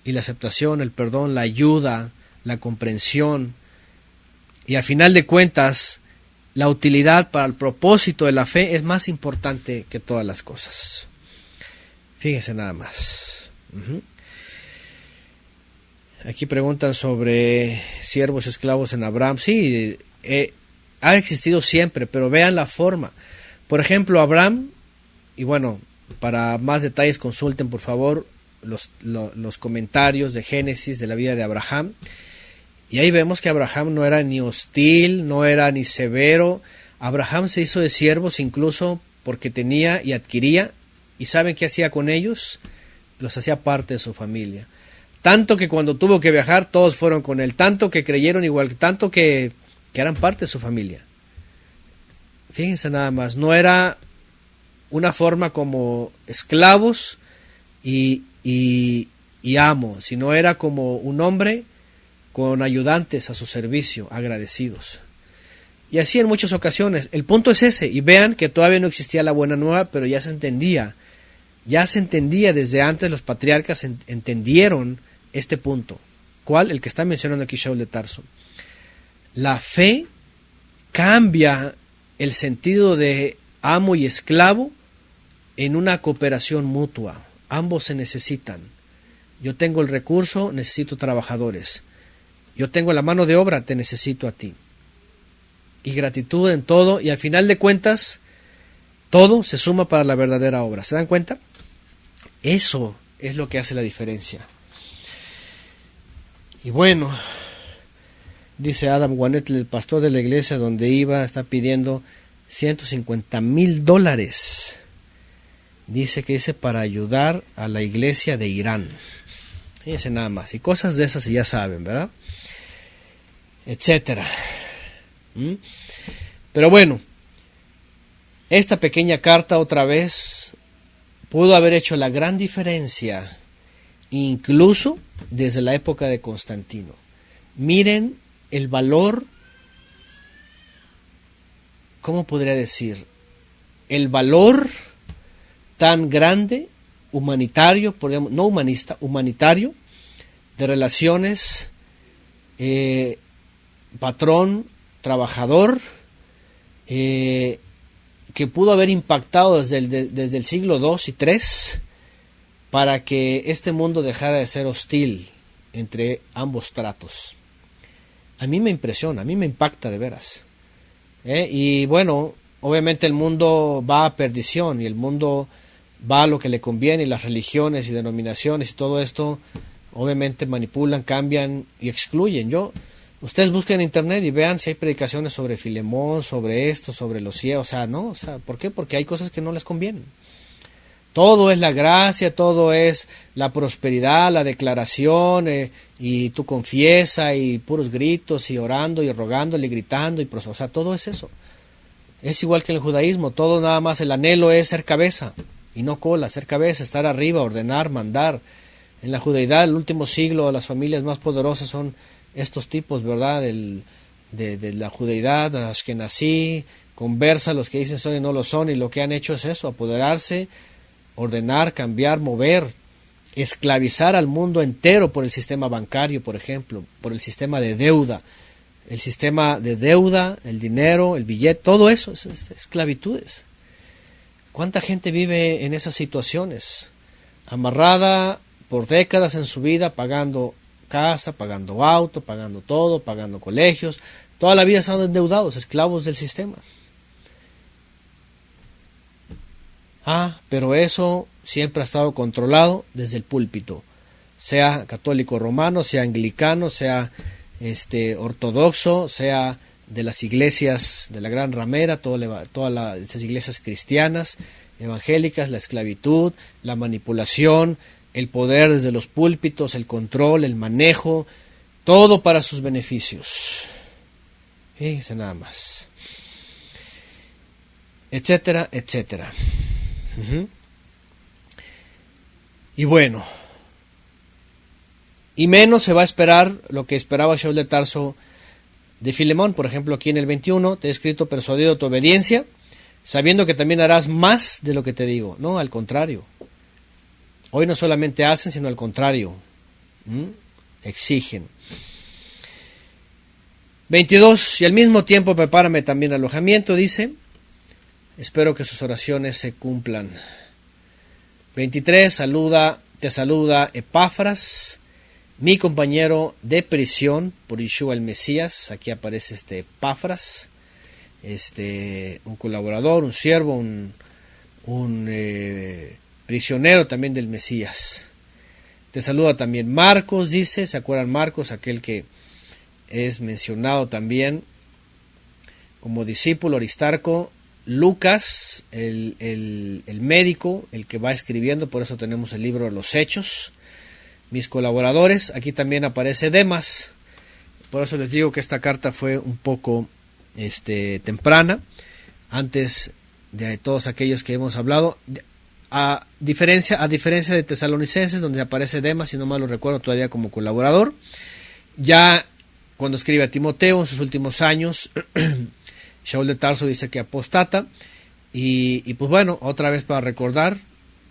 Speaker 1: Y la aceptación, el perdón, la ayuda, la comprensión, y a final de cuentas, la utilidad para el propósito de la fe es más importante que todas las cosas. Fíjense nada más. Aquí preguntan sobre siervos esclavos en Abraham. Sí, ha existido siempre, pero vean la forma. Por ejemplo, Abraham, y bueno, para más detalles consulten por favor los comentarios de Génesis de la vida de Abraham. Y ahí vemos que Abraham no era ni hostil, no era ni severo. Abraham se hizo de siervos incluso porque tenía y adquiría. ¿Y saben qué hacía con ellos? Los hacía parte de su familia. Tanto que cuando tuvo que viajar, todos fueron con él. Tanto que creyeron igual, tanto que eran parte de su familia. Fíjense nada más, no era una forma como esclavos y amos, sino era como un hombre con ayudantes a su servicio, agradecidos. Y así en muchas ocasiones. El punto es ese, y vean que todavía no existía la buena nueva, pero ya se entendía desde antes. Los patriarcas entendieron este punto. ¿Cuál? El que está mencionando aquí Shaul de Tarso. La fe cambia el sentido de amo y esclavo en una cooperación mutua. Ambos se necesitan. Yo tengo el recurso, necesito trabajadores. Yo tengo la mano de obra, te necesito a ti. Y gratitud en todo, y al final de cuentas, todo se suma para la verdadera obra. ¿Se dan cuenta? Eso es lo que hace la diferencia. Y bueno, dice Adam Guanetle, el pastor de la iglesia donde iba, está pidiendo $150,000. Dice para ayudar a la iglesia de Irán. Fíjense nada más. Y cosas de esas ya saben, ¿verdad? Etcétera. Pero bueno, esta pequeña carta otra vez pudo haber hecho la gran diferencia, incluso desde la época de Constantino. Miren el valor, ¿cómo podría decir? El valor tan grande, humanitario, no humanista, humanitario, de relaciones patrón-trabajador, que pudo haber impactado desde el siglo II y III para que este mundo dejara de ser hostil entre ambos tratos. A mí me impresiona, a mí me impacta de veras. Y bueno, obviamente el mundo va a perdición y el mundo va a lo que le conviene, y las religiones y denominaciones y todo esto obviamente manipulan, cambian y excluyen. Ustedes busquen en internet y vean si hay predicaciones sobre Filemón, sobre esto, sobre los ciegos. ¿Por qué? Porque hay cosas que no les convienen. Todo es la gracia, todo es la prosperidad, la declaración, y tú confiesa, y puros gritos, y orando, y rogándole, y gritando, todo es eso. Es igual que en el judaísmo, todo nada más, el anhelo es ser cabeza, y no cola, ser cabeza, estar arriba, ordenar, mandar. En la judaidad, el último siglo, las familias más poderosas son estos tipos, ¿verdad? De la judaidad, ashkenazí, conversa, los que dicen son y no lo son, y lo que han hecho es eso, apoderarse, ordenar, cambiar, mover, esclavizar al mundo entero por el sistema bancario, por ejemplo, por el sistema de deuda. El sistema de deuda, el dinero, el billete, todo eso es esclavitudes. ¿Cuánta gente vive en esas situaciones? Amarrada por décadas en su vida, pagando casa, pagando auto, pagando todo, pagando colegios. Toda la vida están endeudados, esclavos del sistema. Pero eso siempre ha estado controlado desde el púlpito, sea católico romano, sea anglicano, sea ortodoxo, sea de las iglesias de la Gran Ramera, todas esas iglesias cristianas, evangélicas, la esclavitud, la manipulación, el poder desde los púlpitos, el control, el manejo, todo para sus beneficios. Fíjense nada más. Etcétera, etcétera. Y bueno, y menos se va a esperar lo que esperaba Shaul de Tarso de Filemón. Por ejemplo, aquí en el 21 te he escrito: persuadido tu obediencia, sabiendo que también harás más de lo que te digo. No, al contrario. Hoy no solamente hacen, sino al contrario, exigen. 22, y al mismo tiempo prepárame también alojamiento, dice. Espero que sus oraciones se cumplan. 23, te saluda Epáfras, mi compañero de prisión por Yeshua el Mesías. Aquí aparece Epafras, un colaborador, un siervo, un prisionero también del Mesías. Te saluda también Marcos, dice, ¿se acuerdan Marcos? Aquel que es mencionado también como discípulo, Aristarco. Lucas, el médico, el que va escribiendo, por eso tenemos el libro de los Hechos. Mis colaboradores, aquí también aparece Demas, por eso les digo que esta carta fue un poco temprana, antes de todos aquellos que hemos hablado, a diferencia de Tesalonicenses, donde aparece Demas, si no mal lo recuerdo, todavía como colaborador. Ya cuando escribe a Timoteo en sus últimos años, Shaul de Tarso dice que apostata, y pues bueno, otra vez para recordar,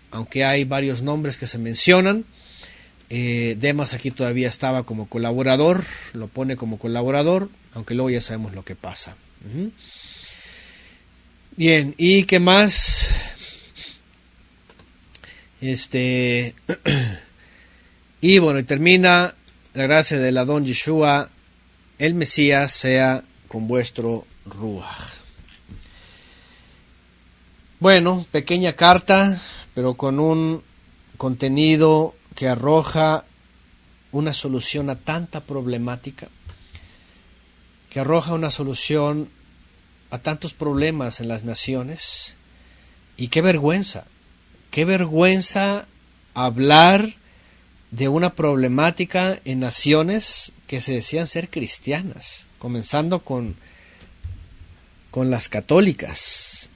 Speaker 1: aunque hay varios nombres que se mencionan, Demas aquí todavía estaba como colaborador, lo pone como colaborador, aunque luego ya sabemos lo que pasa. Bien, ¿y qué más? Y bueno, y termina: la gracia del Adón Yeshua, el Mesías, sea con vuestro Ruach. Bueno, pequeña carta, pero con un contenido que arroja una solución a tanta problemática, que arroja una solución a tantos problemas en las naciones. Y qué vergüenza hablar de una problemática en naciones que se decían ser cristianas, comenzando con las católicas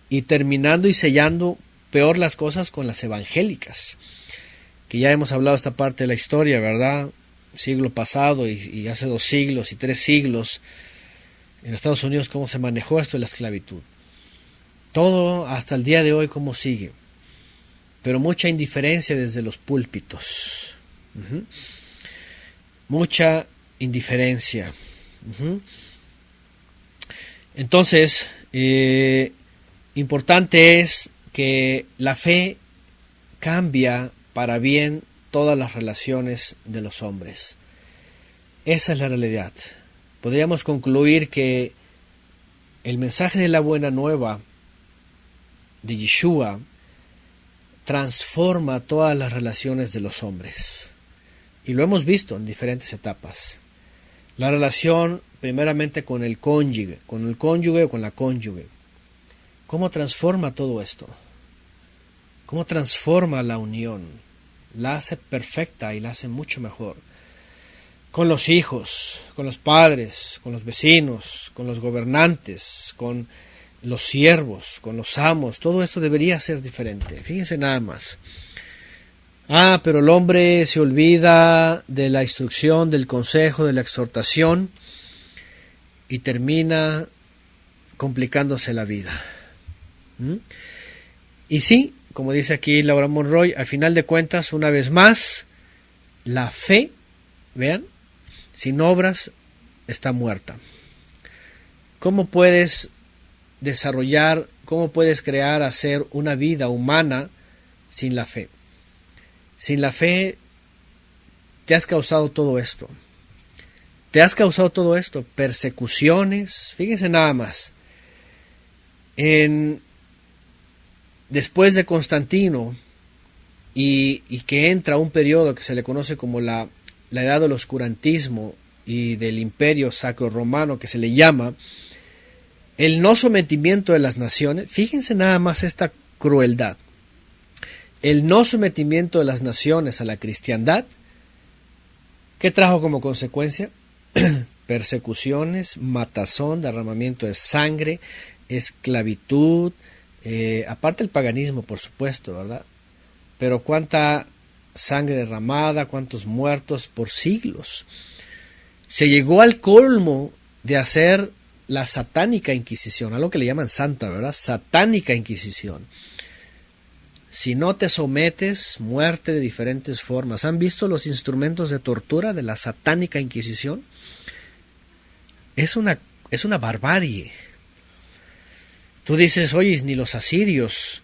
Speaker 1: y terminando y sellando peor las cosas con las evangélicas, que ya hemos hablado esta parte de la historia, ¿verdad? Siglo pasado y hace 2 siglos y 3 siglos en Estados Unidos, cómo se manejó esto de la esclavitud. Todo hasta el día de hoy cómo sigue, pero mucha indiferencia desde los púlpitos. Mucha indiferencia. Entonces, importante es que la fe cambia para bien todas las relaciones de los hombres. Esa es la realidad. Podríamos concluir que el mensaje de la buena nueva de Yeshua transforma todas las relaciones de los hombres. Y lo hemos visto en diferentes etapas. La relación primeramente con el cónyuge o con la cónyuge. ¿Cómo transforma todo esto? ¿Cómo transforma la unión? La hace perfecta y la hace mucho mejor. Con los hijos, con los padres, con los vecinos, con los gobernantes, con los siervos, con los amos. Todo esto debería ser diferente. Fíjense nada más. Pero el hombre se olvida de la instrucción, del consejo, de la exhortación y termina complicándose la vida. Y sí, como dice aquí Laura Monroy, al final de cuentas, una vez más, la fe, vean, sin obras está muerta. ¿Cómo puedes desarrollar, cómo puedes crear, hacer una vida humana sin la fe? Sin la fe te has causado todo esto. Persecuciones. Fíjense nada más. Después de Constantino y que entra un periodo que se le conoce como la edad del oscurantismo y del imperio sacro romano, que se le llama el no sometimiento de las naciones. Fíjense nada más esta crueldad. El no sometimiento de las naciones a la cristiandad, ¿qué trajo como consecuencia? Persecuciones, matazón, derramamiento de sangre, esclavitud, aparte el paganismo, por supuesto, ¿verdad? Pero cuánta sangre derramada, cuántos muertos por siglos. Se llegó al colmo de hacer la satánica inquisición, algo que le llaman santa, ¿verdad? Satánica inquisición. Si no te sometes, muerte de diferentes formas. ¿Han visto los instrumentos de tortura de la satánica inquisición? Es una barbarie. Tú dices, oye, ni los asirios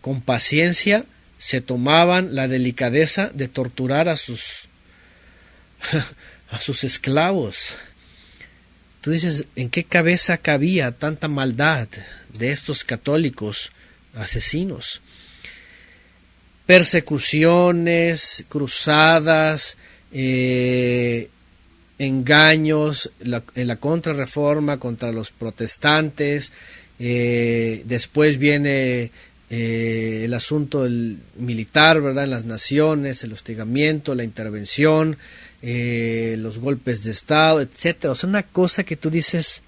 Speaker 1: con paciencia se tomaban la delicadeza de torturar a sus a sus esclavos. Tú dices, ¿en qué cabeza cabía tanta maldad de estos católicos asesinos? Persecuciones, cruzadas, engaños, la contrarreforma contra los protestantes, después viene el asunto militar, ¿verdad? En las naciones, el hostigamiento, la intervención, los golpes de Estado, etcétera. O sea, una cosa que tú dices,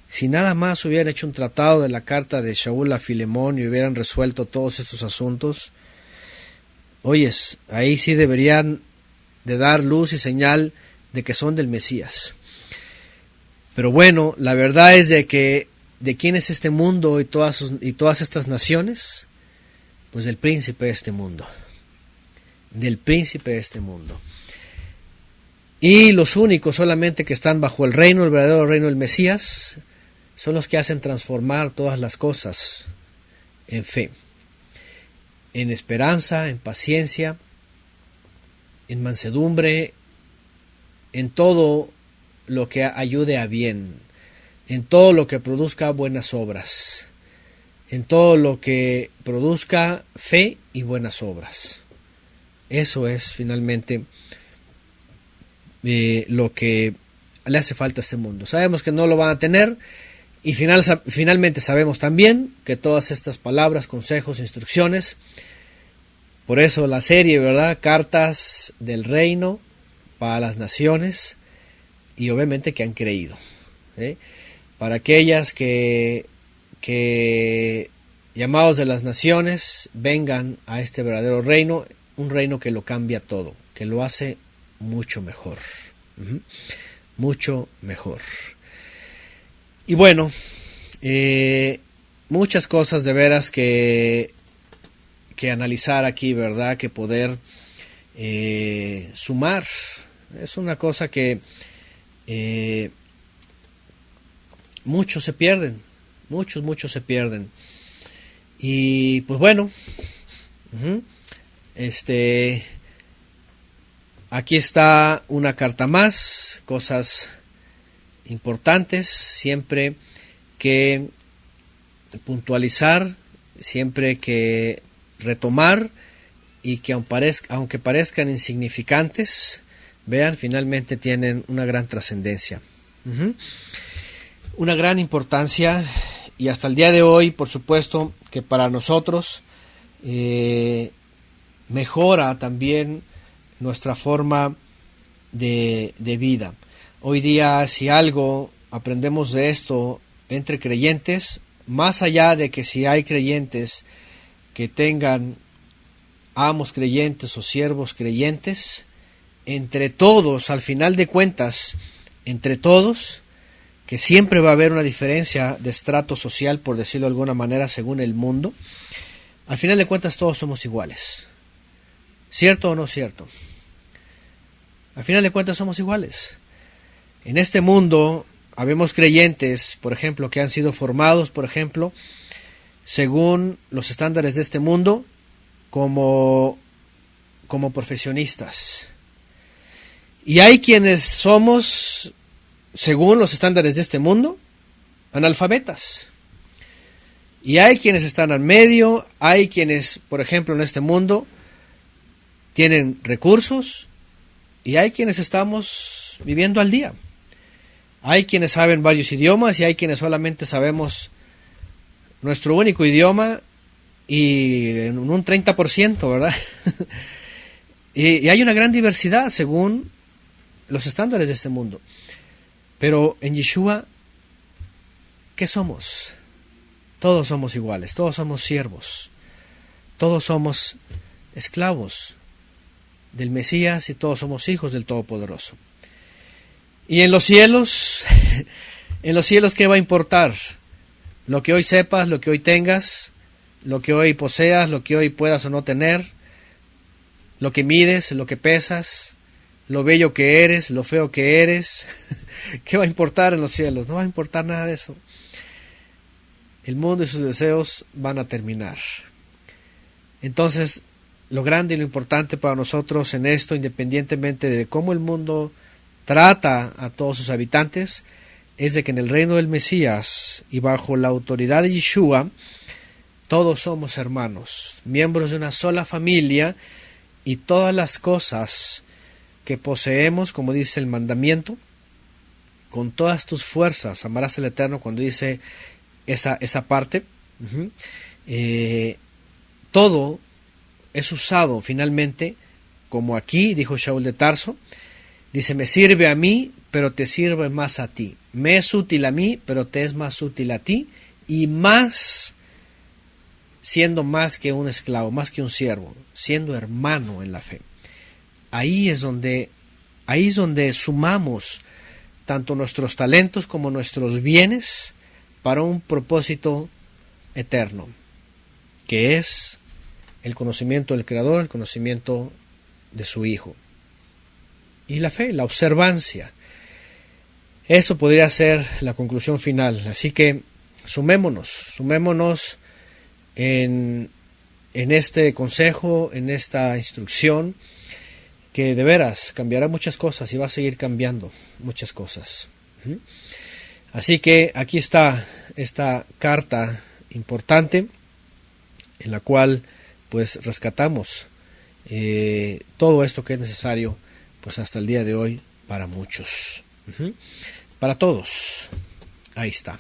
Speaker 1: si nada más hubieran hecho un tratado de la carta de Shaul a Filemón y hubieran resuelto todos estos asuntos, oyes, ahí sí deberían de dar luz y señal de que son del Mesías. Pero bueno, la verdad es de que ¿de quién es este mundo y todas estas naciones? Pues del príncipe de este mundo. Del príncipe de este mundo. Y los únicos solamente que están bajo el reino, el verdadero reino del Mesías, son los que hacen transformar todas las cosas en fe, en esperanza, en paciencia, en mansedumbre, en todo lo que ayude a bien, en todo lo que produzca buenas obras, en todo lo que produzca fe y buenas obras. Eso es finalmente lo que le hace falta a este mundo. Sabemos que no lo van a tener y finalmente sabemos también que todas estas palabras, consejos, instrucciones, por eso la serie, ¿verdad? Cartas del reino para las naciones y obviamente que han creído. Para aquellas que llamados de las naciones vengan a este verdadero reino, un reino que lo cambia todo, que lo hace mucho mejor, mucho mejor. Y bueno, muchas cosas de veras que analizar aquí, ¿verdad? Que poder sumar. Es una cosa que muchos se pierden, muchos se pierden. Y pues bueno, aquí está una carta más, cosas importantes, siempre que puntualizar, siempre que retomar y que aunque parezcan insignificantes, vean, finalmente tienen una gran trascendencia, una gran importancia, y hasta el día de hoy, por supuesto, que para nosotros mejora también nuestra forma de vida. Hoy día, si algo aprendemos de esto entre creyentes, más allá de que si hay creyentes que tengan amos creyentes o siervos creyentes, entre todos, al final de cuentas, entre todos, que siempre va a haber una diferencia de estrato social, por decirlo de alguna manera, según el mundo, al final de cuentas todos somos iguales. ¿Cierto o no cierto? Al final de cuentas somos iguales. En este mundo habemos creyentes, por ejemplo, que han sido formados, por ejemplo, según los estándares de este mundo, como profesionistas. Y hay quienes somos, según los estándares de este mundo, analfabetas. Y hay quienes están al medio, hay quienes, por ejemplo, en este mundo, tienen recursos, y hay quienes estamos viviendo al día. Hay quienes saben varios idiomas y hay quienes solamente sabemos nuestro único idioma y en un 30%, ¿verdad? y hay una gran diversidad según los estándares de este mundo. Pero en Yeshua, ¿qué somos? Todos somos iguales, todos somos siervos, todos somos esclavos del Mesías y todos somos hijos del Todopoderoso. Y en los cielos, ¿qué va a importar? Lo que hoy sepas, lo que hoy tengas, lo que hoy poseas, lo que hoy puedas o no tener, lo que mides, lo que pesas, lo bello que eres, lo feo que eres. ¿Qué va a importar en los cielos? No va a importar nada de eso. El mundo y sus deseos van a terminar. Entonces, lo grande y lo importante para nosotros en esto, independientemente de cómo el mundo trata a todos sus habitantes, es de que en el reino del Mesías y bajo la autoridad de Yeshua, todos somos hermanos, miembros de una sola familia, y todas las cosas que poseemos, como dice el mandamiento, con todas tus fuerzas amarás al Eterno, cuando dice esa parte, todo es usado finalmente, como aquí dijo Shaul de Tarso, dice, me sirve a mí, pero te sirve más a ti. Me es útil a mí, pero te es más útil a ti, y más, siendo más que un esclavo, más que un siervo, siendo hermano en la fe. Ahí es donde sumamos tanto nuestros talentos como nuestros bienes para un propósito eterno, que es el conocimiento del Creador, el conocimiento de su Hijo. Y la fe, la observancia. Eso podría ser la conclusión final. Así que sumémonos en este consejo, en esta instrucción, que de veras cambiará muchas cosas y va a seguir cambiando muchas cosas. Así que aquí está esta carta importante en la cual pues rescatamos todo esto que es necesario pues hasta el día de hoy para muchos, para todos. Ahí está.